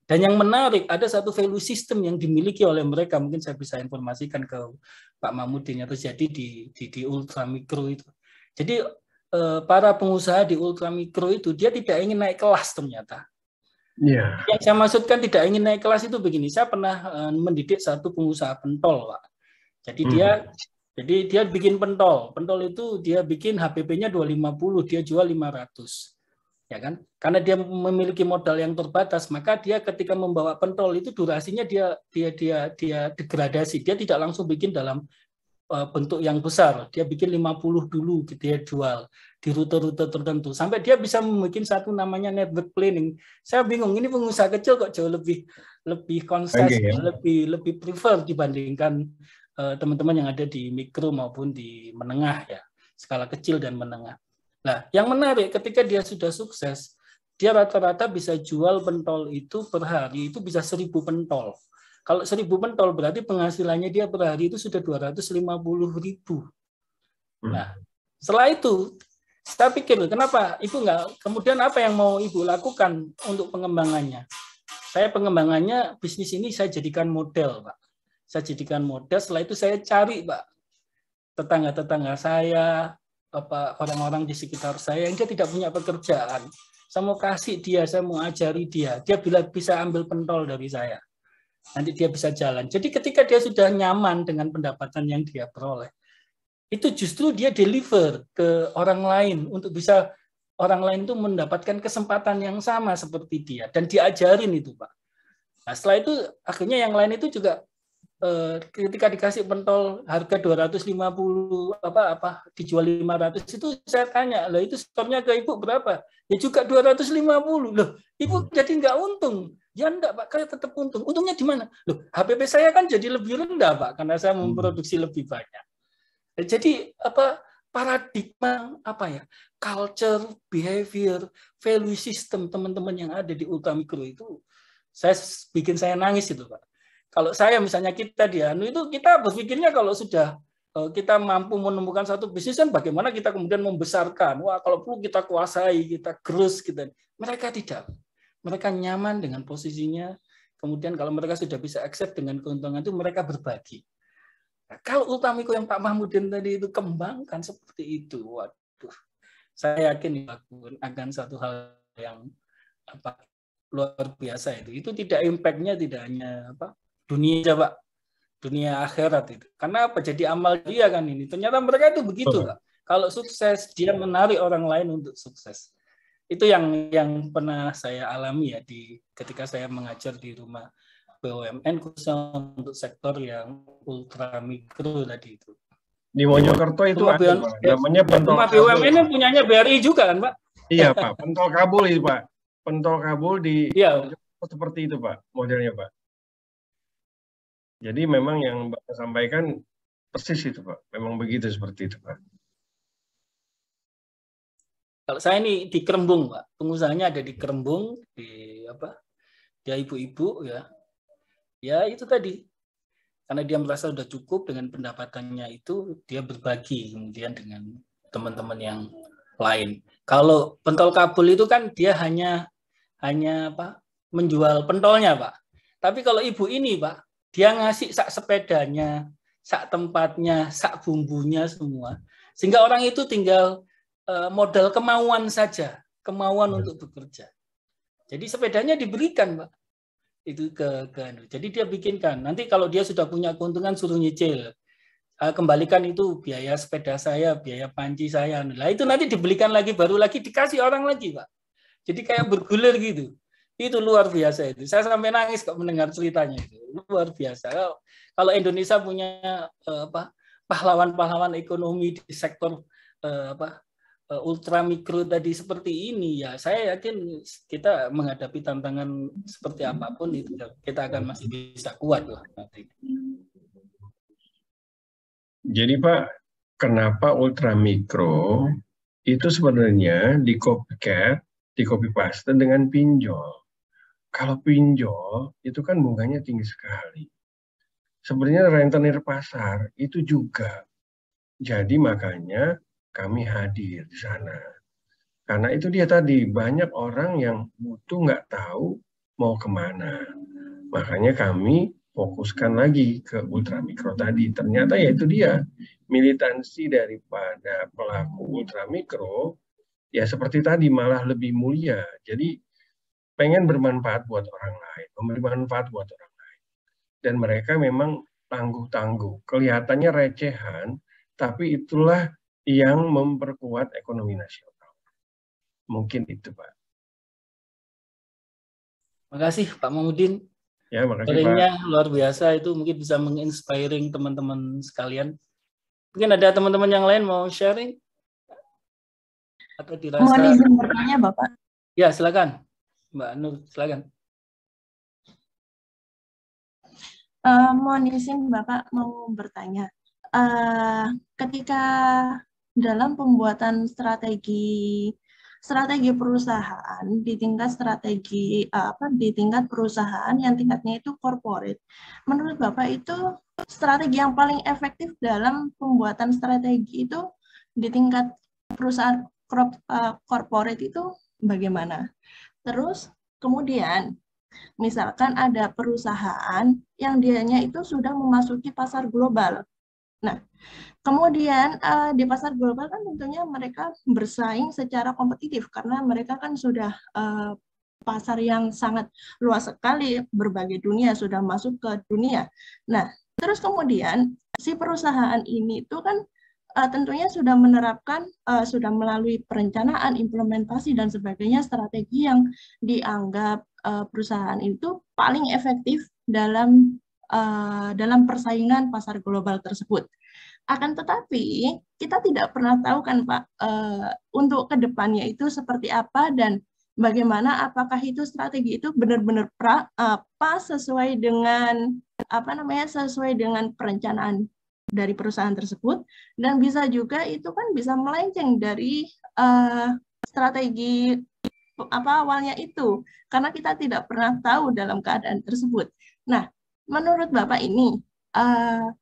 Dan yang menarik, ada satu value system yang dimiliki oleh mereka, mungkin saya bisa informasikan ke Pak Mahmudin, yang terjadi di ultramikro itu. Jadi para pengusaha di ultramikro itu, dia tidak ingin naik kelas ternyata. Yeah. Yang saya maksudkan tidak ingin naik kelas itu begini, saya pernah mendidik satu pengusaha pentol, Pak. Jadi dia bikin pentol itu dia bikin HPP-nya 250, dia jual 500. Ya kan? Karena dia memiliki modal yang terbatas, maka dia ketika membawa pentol itu durasinya dia degradasi. Dia tidak langsung bikin dalam bentuk yang besar, dia bikin 50 dulu dia jual di rute-rute tertentu sampai dia bisa membuat satu namanya network planning. Saya bingung, ini pengusaha kecil kok jauh lebih konsep, lebih prefer dibandingkan teman-teman yang ada di mikro maupun di menengah ya, skala kecil dan menengah. Nah, yang menarik ketika dia sudah sukses, dia rata-rata bisa jual pentol itu per hari itu bisa 1000 pentol. Kalau 1000 pentol berarti penghasilannya dia per hari itu sudah 250.000. Nah, setelah itu saya pikir, kenapa Ibu nggak, kemudian apa yang mau Ibu lakukan untuk pengembangannya? Saya pengembangannya bisnis ini saya jadikan model, Pak. Saya jadikan model, setelah itu saya cari, Pak, tetangga-tetangga saya, orang-orang di sekitar saya yang dia tidak punya pekerjaan. Saya mau kasih dia, saya mau ajari dia bila bisa ambil pentol dari saya. Nanti dia bisa jalan. Jadi ketika dia sudah nyaman dengan pendapatan yang dia peroleh, itu justru dia deliver ke orang lain untuk bisa orang lain itu mendapatkan kesempatan yang sama seperti dia dan diajarin itu, Pak. Nah, setelah itu akhirnya yang lain itu juga ketika dikasih pentol harga 250 dijual 500 itu saya tanya, "Lah itu skornya ke Ibu berapa?" Ya juga 250. Loh, Ibu jadi nggak untung. Ya enggak, Pak, kayak tetap untung. Untungnya di mana? Loh, HPP saya kan jadi lebih rendah, Pak, karena saya memproduksi lebih banyak. Jadi paradigma culture, behavior, value system teman-teman yang ada di ultramikro itu bikin saya nangis itu, Pak. Kalau saya misalnya kita itu kita berpikirnya kalau sudah kita mampu menemukan satu bisnis kan bagaimana kita kemudian membesarkan. Wah, kalau perlu kita kuasai, kita gerus kita. Mereka tidak. Mereka nyaman dengan posisinya. Kemudian kalau mereka sudah bisa accept dengan keuntungan itu mereka berbagi. Nah, kalau ultramikro yang Pak Mahmudin tadi itu kembangkan seperti itu, waduh, saya yakin akan satu hal yang luar biasa itu. Itu tidak impact-nya tidak hanya dunia aja, Pak, dunia akhirat itu. Karena apa? Jadi amal dia kan ini. Ternyata mereka itu begitu, Pak. Kalau sukses dia menarik orang lain untuk sukses. Itu yang pernah saya alami ya ketika saya mengajar di rumah BUMN khususnya untuk sektor yang ultra mikro tadi itu. Di Mojokerto itu ada, Pak. Namanya pentol rumah BUMN yang punyanya BRI juga kan, Pak? Iya, Pak. Pentol kabul itu, Pak. Pentol kabul di Mojokerto seperti itu, Pak, modelnya, Pak. Jadi memang yang Bapak sampaikan persis itu, Pak. Memang begitu seperti itu, Pak. Kalau saya ini di Kerembung, Pak. Pengusahanya ada di Kerembung, dia ibu-ibu ya. Ya itu tadi. Karena dia merasa sudah cukup dengan pendapatannya itu, dia berbagi kemudian dengan teman-teman yang lain. Kalau pentol kabul itu kan dia hanya menjual pentolnya, Pak. Tapi kalau ibu ini, Pak, dia ngasih sak sepedanya, sak tempatnya, sak bumbunya semua. Sehingga orang itu tinggal modal kemauan saja, kemauan untuk bekerja. Jadi sepedanya diberikan, Pak. Itu jadi dia bikinkan. Nanti kalau dia sudah punya keuntungan suruh nyicil. Kembalikan itu biaya sepeda saya, biaya panci saya. Nah, itu nanti dibelikan lagi, baru lagi dikasih orang lagi, Pak. Jadi kayak bergulir gitu. Itu luar biasa itu. Saya sampai nangis kok mendengar ceritanya itu. Luar biasa. Kalau Indonesia punya pahlawan-pahlawan ekonomi di sektor ultra mikro tadi seperti ini, ya saya yakin kita menghadapi tantangan seperti apapun itu kita akan masih bisa kuat lah nanti. Jadi Pak, kenapa ultra mikro itu sebenarnya di copycat, di copy paste dengan pinjol. Kalau pinjol itu kan bunganya tinggi sekali. Sebenarnya rentenir pasar itu juga. Jadi makanya kami hadir di sana. Karena itu dia tadi, banyak orang yang butuh nggak tahu mau kemana. Makanya kami fokuskan lagi ke ultramikro tadi. Ternyata ya itu dia, militansi daripada pelaku ultramikro, ya seperti tadi malah lebih mulia. Jadi pengen bermanfaat buat orang lain, memberi manfaat buat orang lain. Dan mereka memang tangguh-tangguh. Kelihatannya recehan, tapi itulah yang memperkuat ekonomi nasional. Mungkin itu, Pak. Makasih Pak Mahmudin. Ya, makasih Sharingnya Pak. luar biasa, itu mungkin bisa menginspiring teman-teman sekalian. Mungkin ada teman-teman yang lain mau sharing? Atau dirasa... Mohon izin bertanya, Bapak. Ya, silakan. Mbak Nur, silakan. Mohon izin Bapak mau bertanya. Ketika dalam pembuatan strategi perusahaan di tingkat di tingkat perusahaan yang tingkatnya itu corporate, menurut Bapak itu strategi yang paling efektif dalam pembuatan strategi itu di tingkat perusahaan corporate itu bagaimana? Terus kemudian misalkan ada perusahaan yang dianya itu sudah memasuki pasar global. Nah, kemudian di pasar global kan tentunya mereka bersaing secara kompetitif karena mereka kan sudah pasar yang sangat luas sekali, berbagai dunia, sudah masuk ke dunia. Nah, terus kemudian si perusahaan ini itu kan tentunya sudah menerapkan, sudah melalui perencanaan, implementasi, dan sebagainya strategi yang dianggap perusahaan itu paling efektif dalam persaingan pasar global tersebut. Akan tetapi, kita tidak pernah tahu kan Pak, untuk kedepannya itu seperti apa dan bagaimana, apakah itu strategi itu benar-benar pas sesuai dengan sesuai dengan perencanaan dari perusahaan tersebut, dan bisa juga itu kan bisa melenceng dari strategi awalnya itu, karena kita tidak pernah tahu dalam keadaan tersebut. Nah, menurut Bapak ini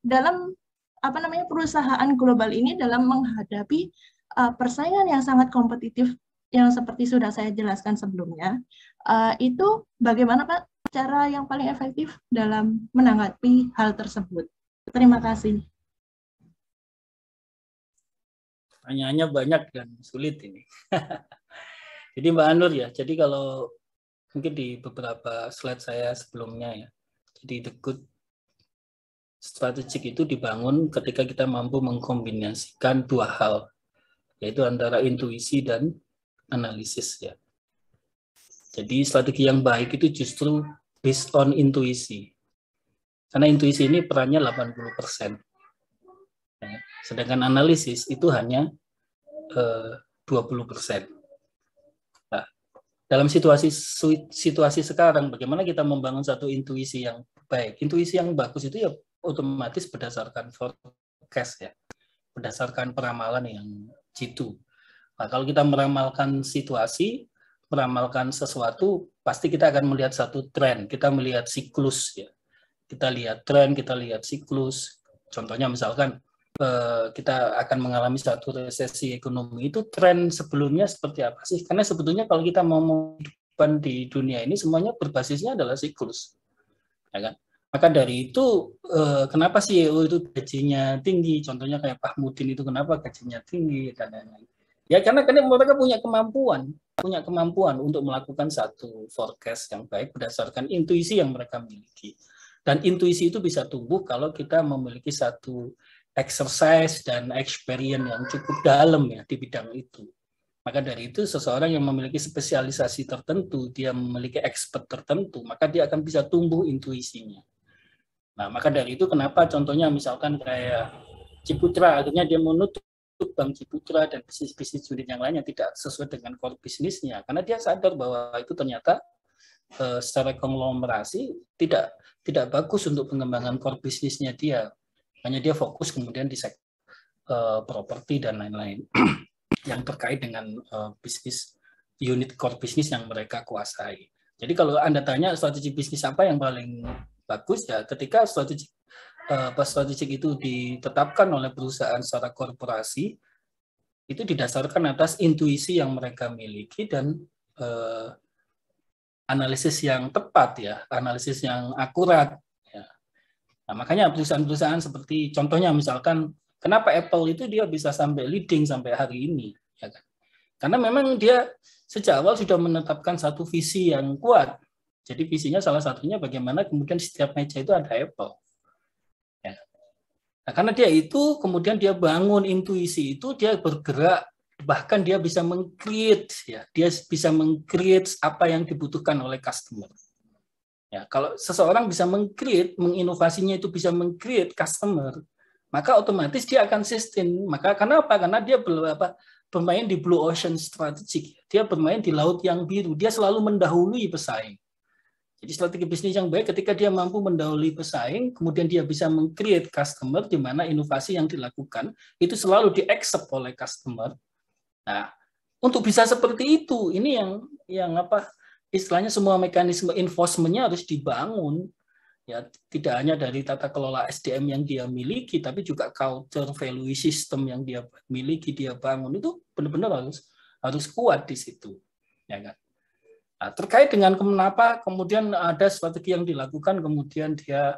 dalam perusahaan global ini dalam menghadapi persaingan yang sangat kompetitif yang seperti sudah saya jelaskan sebelumnya, itu bagaimana Pak cara yang paling efektif dalam menanggapi hal tersebut? Terima kasih. Pertanyaannya banyak dan sulit ini. Jadi Mbak Anur ya, jadi kalau mungkin di beberapa slide saya sebelumnya ya, jadi the good strategic itu dibangun ketika kita mampu mengkombinasikan dua hal, yaitu antara intuisi dan analisis ya. Jadi strategi yang baik itu justru based on intuisi. Karena intuisi ini perannya 80%. Sedangkan analisis itu hanya 20%. Nah, dalam situasi sekarang, bagaimana kita membangun satu intuisi yang baik? Intuisi yang bagus itu ya otomatis berdasarkan forecast ya, berdasarkan peramalan yang jitu. Nah, kalau kita meramalkan situasi, meramalkan sesuatu, pasti kita akan melihat satu tren, kita melihat siklus ya. Kita lihat tren, kita lihat siklus. Contohnya misalkan kita akan mengalami satu resesi ekonomi, itu tren sebelumnya seperti apa sih? Karena sebetulnya kalau kita mau menghidupan di dunia ini semuanya berbasisnya adalah siklus, ya kan? Maka dari itu, kenapa CEO itu gajinya tinggi? Contohnya kayak Pak Mudin itu kenapa gajinya tinggi dan lain-lain. Ya karena mereka punya kemampuan untuk melakukan satu forecast yang baik berdasarkan intuisi yang mereka miliki. Dan intuisi itu bisa tumbuh kalau kita memiliki satu exercise dan experience yang cukup dalam ya di bidang itu. Maka dari itu seseorang yang memiliki spesialisasi tertentu, dia memiliki expert tertentu, maka dia akan bisa tumbuh intuisinya. Nah, maka dari itu kenapa contohnya misalkan kayak Ciputra, akhirnya dia menutup Bank Ciputra dan bisnis-bisnis unit yang lainnya tidak sesuai dengan core bisnisnya, karena dia sadar bahwa itu ternyata secara konglomerasi tidak bagus untuk pengembangan core bisnisnya dia. Hanya dia fokus kemudian di sektor properti dan lain-lain yang terkait dengan bisnis unit core bisnis yang mereka kuasai. Jadi kalau Anda tanya strategi bisnis apa yang paling bagus, ya ketika strategik itu ditetapkan oleh perusahaan secara korporasi, itu didasarkan atas intuisi yang mereka miliki dan analisis yang tepat ya, analisis yang akurat. Ya. Nah, makanya perusahaan-perusahaan seperti contohnya misalkan kenapa Apple itu dia bisa sampai leading sampai hari ini, ya kan? Karena memang dia sejak awal sudah menetapkan satu visi yang kuat. Jadi visinya salah satunya bagaimana kemudian setiap meja itu ada Apple. Ya. Nah, karena dia itu kemudian dia bangun intuisi itu, dia bergerak, bahkan dia bisa meng-create ya, dia bisa meng-create apa yang dibutuhkan oleh customer. Ya, kalau seseorang bisa meng-create, menginovasinya itu bisa meng-create customer, maka otomatis dia akan sustain. Maka kenapa? Karena dia bermain di blue ocean strategic. Dia bermain di laut yang biru. Dia selalu mendahului pesaing. Jadi strategi bisnis yang baik ketika dia mampu mendahului pesaing, kemudian dia bisa meng-create customer di mana inovasi yang dilakukan itu selalu di-accept oleh customer. Nah, untuk bisa seperti itu, ini yang apa istilahnya semua mekanisme enforcement-nya harus dibangun. Ya, tidak hanya dari tata kelola SDM yang dia miliki, tapi juga culture, value system yang dia miliki, dia bangun itu benar-benar harus kuat di situ, ya kan? Nah, terkait dengan kenapa kemudian ada strategi yang dilakukan kemudian dia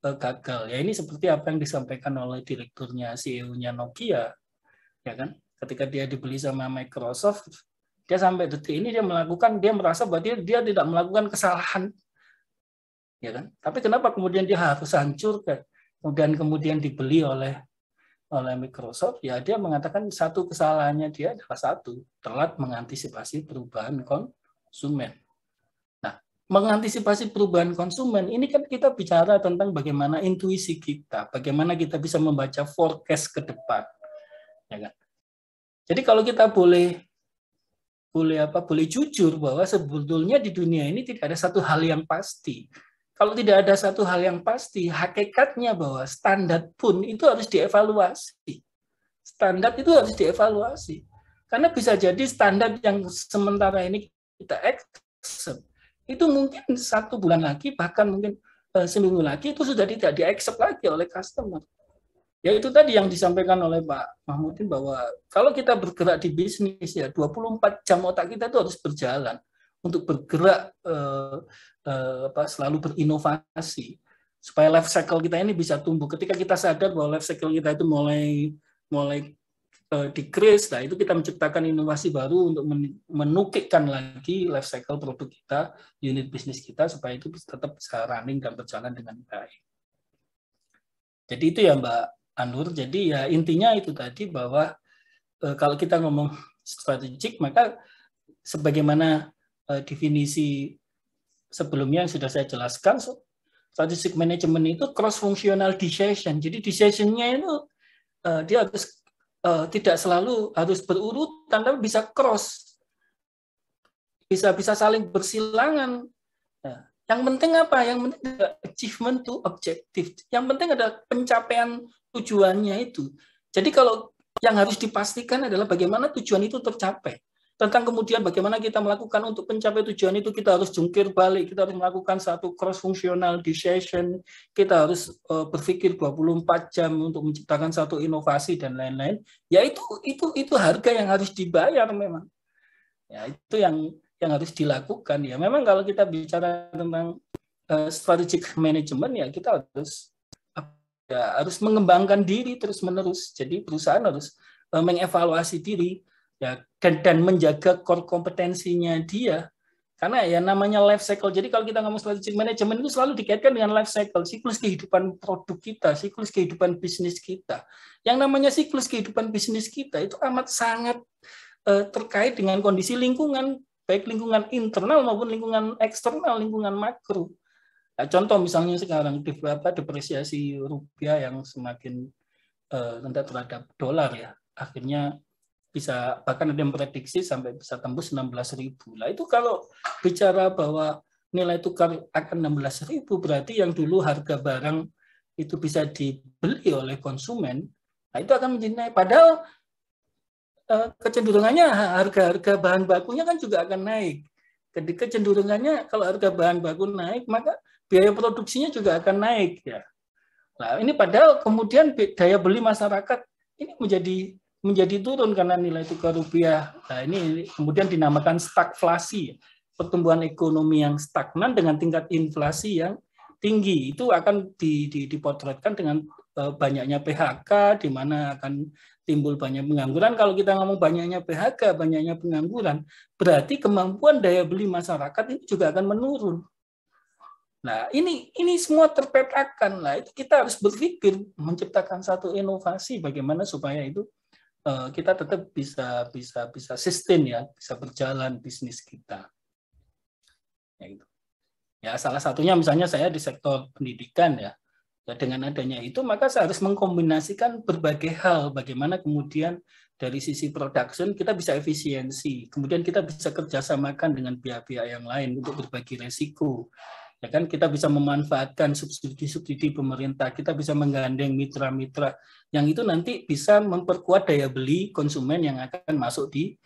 gagal. Ya ini seperti apa yang disampaikan oleh direkturnya CEO-nya Nokia, ya kan? Ketika dia dibeli sama Microsoft, dia sampai detik ini dia merasa bahwa dia tidak melakukan kesalahan. Ya kan? Tapi kenapa kemudian dia harus hancur kemudian dibeli oleh Microsoft? Ya dia mengatakan satu kesalahannya dia adalah telat mengantisipasi perubahan konsumen. Nah, mengantisipasi perubahan konsumen ini kan kita bicara tentang bagaimana intuisi kita, bagaimana kita bisa membaca forecast ke depan. Ya kan? Jadi kalau kita boleh jujur bahwa sebetulnya di dunia ini tidak ada satu hal yang pasti. Kalau tidak ada satu hal yang pasti, hakikatnya bahwa standar pun itu harus dievaluasi. Standar itu harus dievaluasi. Karena bisa jadi standar yang sementara ini kita accept, itu mungkin 1 bulan lagi, bahkan mungkin seminggu lagi, itu sudah tidak di-accept lagi oleh customer. Ya itu tadi yang disampaikan oleh Pak Mahmudin bahwa kalau kita bergerak di bisnis ya 24 jam otak kita itu harus berjalan untuk bergerak selalu berinovasi supaya life cycle kita ini bisa tumbuh. Ketika kita sadar bahwa life cycle kita itu mulai decrease, nah itu kita menciptakan inovasi baru untuk menukikkan lagi life cycle produk kita, unit bisnis kita supaya itu tetap bisa running dan berjalan dengan baik. Jadi itu ya Mbak Anur, jadi ya intinya itu tadi bahwa kalau kita ngomong strategik, maka sebagaimana definisi sebelumnya yang sudah saya jelaskan, strategic management itu cross-functional decision. Jadi decision-nya itu dia harus tidak selalu harus berurutan, tapi bisa cross, bisa saling bersilangan. Nah, yang penting apa? Yang penting ada achievement to objective. Yang penting ada pencapaian tujuannya itu. Jadi kalau yang harus dipastikan adalah bagaimana tujuan itu tercapai. Tentang kemudian bagaimana kita melakukan untuk mencapai tujuan itu, kita harus jungkir balik, kita harus melakukan satu cross-functional decision, kita harus berpikir 24 jam untuk menciptakan satu inovasi dan lain-lain. Ya itu harga yang harus dibayar memang. Ya itu yang harus dilakukan. Ya memang kalau kita bicara tentang strategic management, ya kita harus mengembangkan diri terus-menerus. Jadi perusahaan harus mengevaluasi diri ya, dan menjaga core kompetensinya dia. Karena ya namanya life cycle. Jadi kalau kita ngomong strategic management itu selalu dikaitkan dengan life cycle, siklus kehidupan produk kita, siklus kehidupan bisnis kita. Yang namanya siklus kehidupan bisnis kita itu amat sangat terkait dengan kondisi lingkungan, baik lingkungan internal maupun lingkungan eksternal, lingkungan makro. Nah, contoh misalnya sekarang depresiasi rupiah yang semakin rendah terhadap dolar ya, akhirnya bisa, bahkan ada yang memprediksi sampai bisa tembus 16.000. Nah itu kalau bicara bahwa nilai tukar akan 16.000, berarti yang dulu harga barang itu bisa dibeli oleh konsumen, nah itu akan menjadi naik. Padahal kecenderungannya harga-harga bahan bakunya kan juga akan naik. Ketika kecenderungannya kalau harga bahan baku naik, maka biaya produksinya juga akan naik ya. Nah ini padahal kemudian daya beli masyarakat ini menjadi turun karena nilai tukar rupiah. Nah, ini kemudian dinamakan stagflasi, pertumbuhan ekonomi yang stagnan dengan tingkat inflasi yang tinggi. Itu akan dipotretkan dengan banyaknya PHK, di mana akan timbul banyak pengangguran. Kalau kita ngomong banyaknya PHK, banyaknya pengangguran, berarti kemampuan daya beli masyarakat ini juga akan menurun. Nah, ini semua terpetakan. Nah, itu kita harus berpikir menciptakan satu inovasi bagaimana supaya itu kita tetap bisa sustain ya, bisa berjalan bisnis kita. Ya, gitu. Ya salah satunya misalnya saya di sektor pendidikan ya. Ya dengan adanya itu maka saya harus mengkombinasikan berbagai hal, bagaimana kemudian dari sisi production kita bisa efisiensi, kemudian kita bisa kerjasamakan dengan pihak-pihak yang lain untuk berbagi resiko. Ya kan, kita bisa memanfaatkan subsidi-subsidi pemerintah, kita bisa menggandeng mitra-mitra yang itu nanti bisa memperkuat daya beli konsumen yang akan masuk di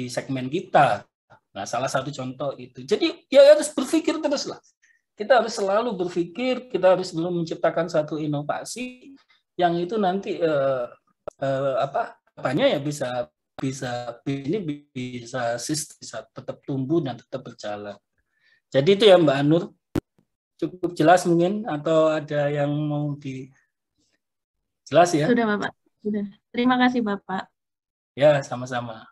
segmen kita. Nah, salah satu contoh itu. Jadi ya harus berpikir terus lah. Kita harus selalu berpikir, kita harus selalu menciptakan satu inovasi yang itu nanti apanya ya bisa tetap tumbuh dan tetap berjalan. Jadi itu ya Mbak Anur, cukup jelas mungkin atau ada yang mau jelas ya? Sudah Bapak, sudah. Terima kasih Bapak. Ya, sama-sama.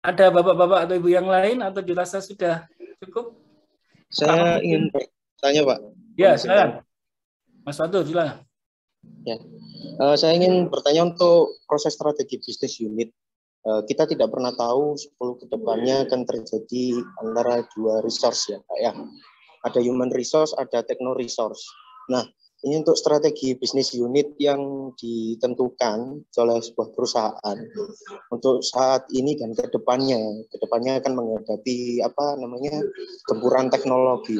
Ada bapak-bapak atau ibu yang lain atau dirasa sudah cukup? Saya ingin bertanya Pak. Ya, silakan. Mas Fatur, silakan. Ya, saya ingin bertanya untuk proses strategi bisnis unit. Kita tidak pernah tahu 10 ke depannya akan terjadi antara dua resource ya Pak ya. Ada human resource, ada techno resource. Nah, ini untuk strategi bisnis unit yang ditentukan oleh sebuah perusahaan untuk saat ini dan ke depannya akan menghadapi gempuran teknologi.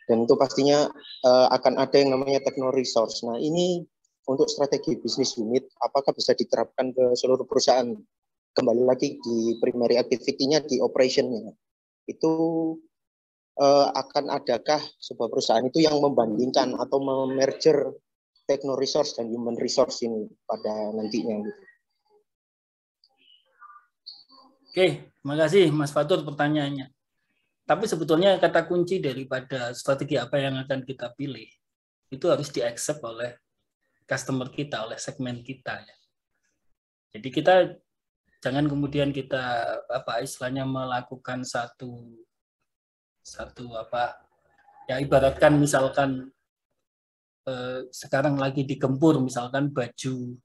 Dan itu pastinya akan ada yang namanya techno resource. Nah, ini untuk strategi bisnis unit apakah bisa diterapkan ke seluruh perusahaan? Kembali lagi di primary activity-nya, di operation-nya. Itu akan adakah sebuah perusahaan itu yang membandingkan atau memerger techno resource dan human resource ini pada nantinya? Oke, terima kasih Mas Fatur pertanyaannya. Tapi sebetulnya kata kunci daripada strategi apa yang akan kita pilih, itu harus di-accept oleh customer kita, oleh segmen kita. Jadi kita jangan kemudian kita istilahnya melakukan satu ibaratkan misalkan sekarang lagi digempur misalkan baju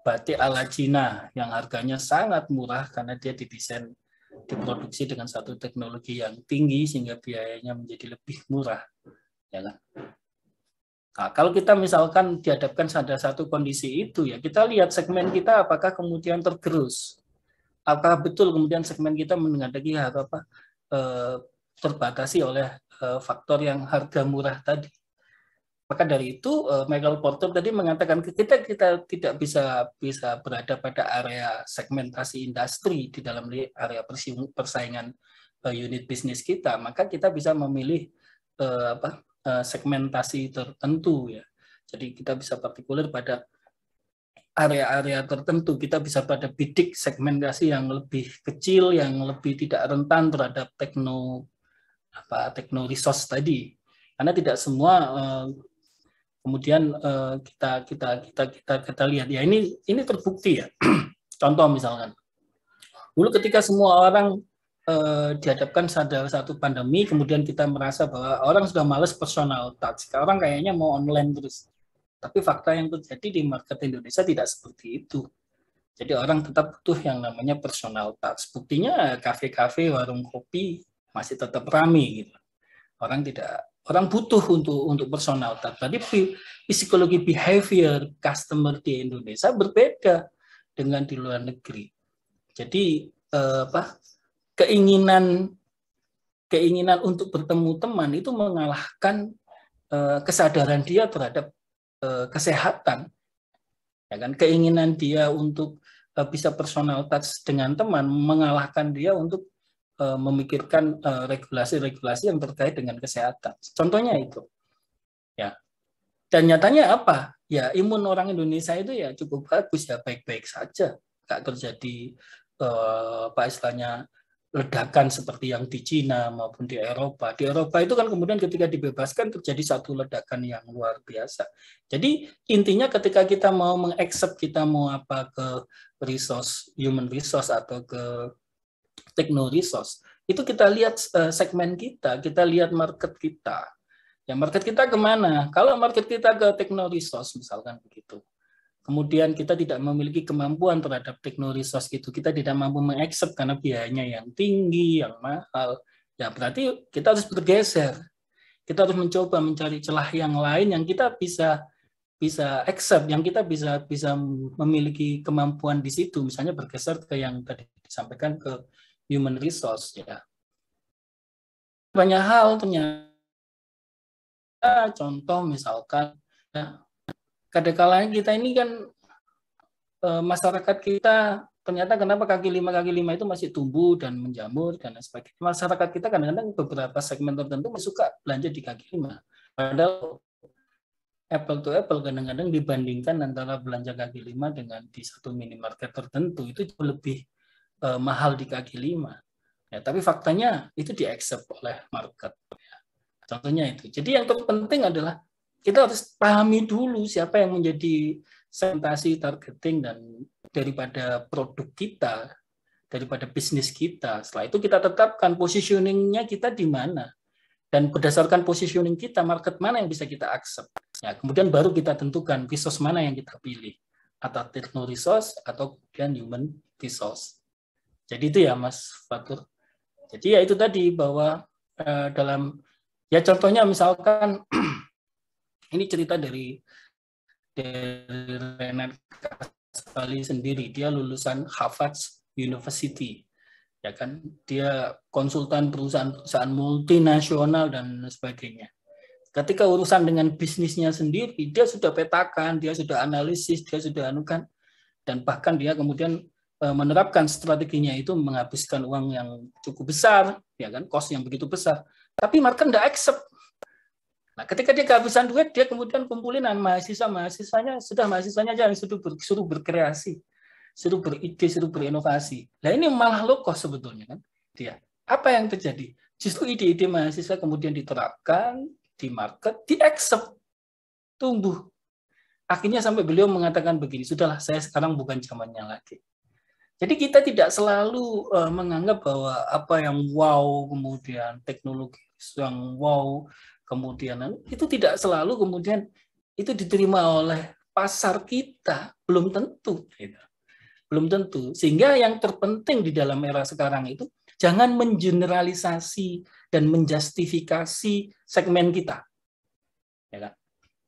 batik ala Cina yang harganya sangat murah karena dia diproduksi dengan satu teknologi yang tinggi sehingga biayanya menjadi lebih murah, ya kan? Nah, kalau kita misalkan dihadapkan pada satu kondisi itu ya kita lihat segmen kita apakah kemudian tergerus. Apakah betul kemudian segmen kita menghadapi terbatasi oleh faktor yang harga murah tadi. Maka dari itu Michael Porter tadi mengatakan kita tidak bisa berada pada area segmentasi industri di dalam area persaingan unit bisnis kita. Maka kita bisa memilih segmentasi tertentu ya. Jadi kita bisa partikular pada area-area tertentu, kita bisa pada bidik segmentasi yang lebih kecil, yang lebih tidak rentan terhadap tekno resource tadi. Karena tidak semua kemudian kita lihat ya, ini terbukti ya. Contoh misalkan, dulu ketika semua orang dihadapkan pada satu pandemi, kemudian kita merasa bahwa orang sudah malas personal touch, orang kayaknya mau online terus. Tapi fakta yang terjadi di market Indonesia tidak seperti itu. Jadi orang tetap butuh yang namanya personal touch. Buktinya kafe-kafe, warung kopi masih tetap ramai gitu. Orang butuh untuk personal touch. Tadi psikologi behavior customer di Indonesia berbeda dengan di luar negeri. Jadi keinginan untuk bertemu teman itu mengalahkan kesadaran dia terhadap kesehatan, ya kan? Keinginan dia untuk bisa personal touch dengan teman mengalahkan dia untuk memikirkan regulasi-regulasi yang terkait dengan kesehatan. Contohnya itu, ya. Dan nyatanya apa? Ya imun orang Indonesia itu ya cukup bagus, ya baik-baik saja, nggak terjadi istilahnya ledakan seperti yang di Cina maupun di Eropa. Di Eropa itu kan kemudian ketika dibebaskan terjadi satu ledakan yang luar biasa. Jadi intinya ketika kita mau mengaccept, kita mau ke human resource atau ke techno resource, itu kita lihat segmen kita lihat market kita. Ya market kita kemana? Kalau market kita ke techno resource misalkan begitu. Kemudian kita tidak memiliki kemampuan terhadap teknologi resource itu, kita tidak mampu mengaccept karena biayanya yang tinggi, yang mahal, ya berarti kita harus bergeser. Kita harus mencoba mencari celah yang lain yang kita bisa accept, yang kita bisa memiliki kemampuan di situ, misalnya bergeser ke yang tadi disampaikan ke human resource ya. Banyak hal ternyata, contoh misalkan ya, kadang-kadang kita ini kan masyarakat kita ternyata kenapa kaki lima itu masih tumbuh dan menjamur dan sebagainya. Masyarakat kita kadang-kadang beberapa segmen tertentu suka belanja di kaki lima. Padahal apple to apple kadang-kadang dibandingkan antara belanja kaki lima dengan di satu minimarket tertentu itu jauh lebih mahal di kaki lima. Ya, tapi faktanya itu di-accept oleh market. Ya. Contohnya itu. Jadi yang terpenting adalah kita harus pahami dulu siapa yang menjadi segmentasi targeting dan daripada produk kita, daripada bisnis kita. Setelah itu kita tetapkan positioning-nya kita di mana. Dan berdasarkan positioning kita, market mana yang bisa kita accept. Ya, kemudian baru kita tentukan resource mana yang kita pilih. Atau techno resource atau kemudian human resource. Jadi itu ya Mas Fatur. Jadi ya itu tadi bahwa dalam, ya contohnya misalkan, ini cerita dari Renat Kasali sendiri. Dia lulusan Harvard University, ya kan? Dia konsultan perusahaan multinasional dan sebagainya. Ketika urusan dengan bisnisnya sendiri, dia sudah petakan, dia sudah analisis, dia sudah anukan, dan bahkan dia kemudian menerapkan strateginya itu menghabiskan uang yang cukup besar, ya kan? Cost yang begitu besar. Tapi market tidak accept. Nah, ketika dia kehabisan duit, dia kemudian kumpulin mahasiswanya aja yang suruh berkreasi, suruh beride, suruh berinovasi. Nah, ini malah low cost sebetulnya kan. Dia. Apa yang terjadi? Justru ide-ide mahasiswa kemudian diterapkan di market, di-accept, tumbuh. Akhirnya sampai beliau mengatakan begini, sudahlah saya sekarang bukan zamannya lagi. Jadi kita tidak selalu menganggap bahwa apa yang wow, kemudian teknologi yang wow, kemudian itu tidak selalu kemudian itu diterima oleh pasar kita, belum tentu, belum tentu. Sehingga yang terpenting di dalam era sekarang itu jangan mengeneralisasi dan menjustifikasi segmen kita, ya kan?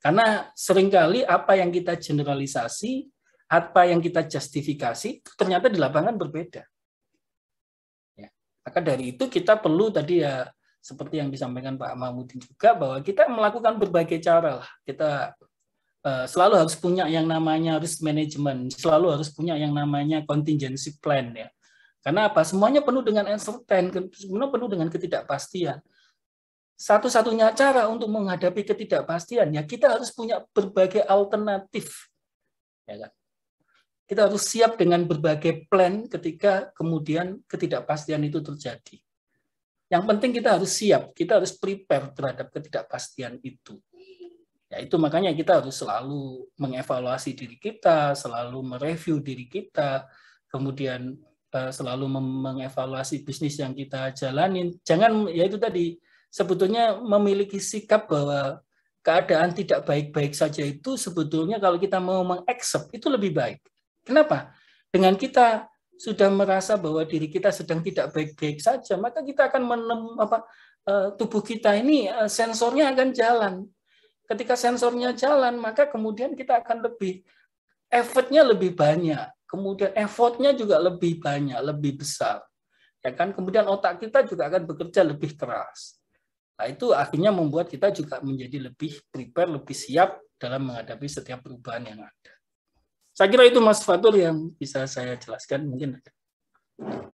Karena seringkali apa yang kita generalisasi, apa yang kita justifikasi ternyata di lapangan berbeda. Ya. Maka dari itu kita perlu tadi ya, seperti yang disampaikan Pak Mahmudin juga, bahwa kita melakukan berbagai cara lah. Kita selalu harus punya yang namanya risk management, selalu harus punya yang namanya contingency plan ya. Karena apa? Semuanya penuh dengan uncertain, semuanya penuh dengan ketidakpastian. Satu-satunya cara untuk menghadapi ketidakpastian ya kita harus punya berbagai alternatif. Ya kan? kita harus siap dengan berbagai plan ketika kemudian ketidakpastian itu terjadi. Yang penting kita harus siap, kita harus prepare terhadap ketidakpastian itu. Ya, itu makanya kita harus selalu mengevaluasi diri kita, selalu mereview diri kita, kemudian selalu mengevaluasi bisnis yang kita jalanin. Jangan, ya itu tadi, sebetulnya memiliki sikap bahwa keadaan tidak baik-baik saja itu sebetulnya kalau kita mau mengaccept itu lebih baik. Kenapa? Dengan kita sudah merasa bahwa diri kita sedang tidak baik-baik saja, maka kita akan tubuh kita ini sensornya akan jalan. Ketika sensornya jalan, maka kemudian kita akan effortnya lebih banyak, kemudian effortnya juga lebih banyak, lebih besar. Ya kan? Kemudian otak kita juga akan bekerja lebih keras. Nah, itu akhirnya membuat kita juga menjadi lebih prepare, lebih siap dalam menghadapi setiap perubahan yang ada. Saya kira itu Mas Fatur yang bisa saya jelaskan mungkin.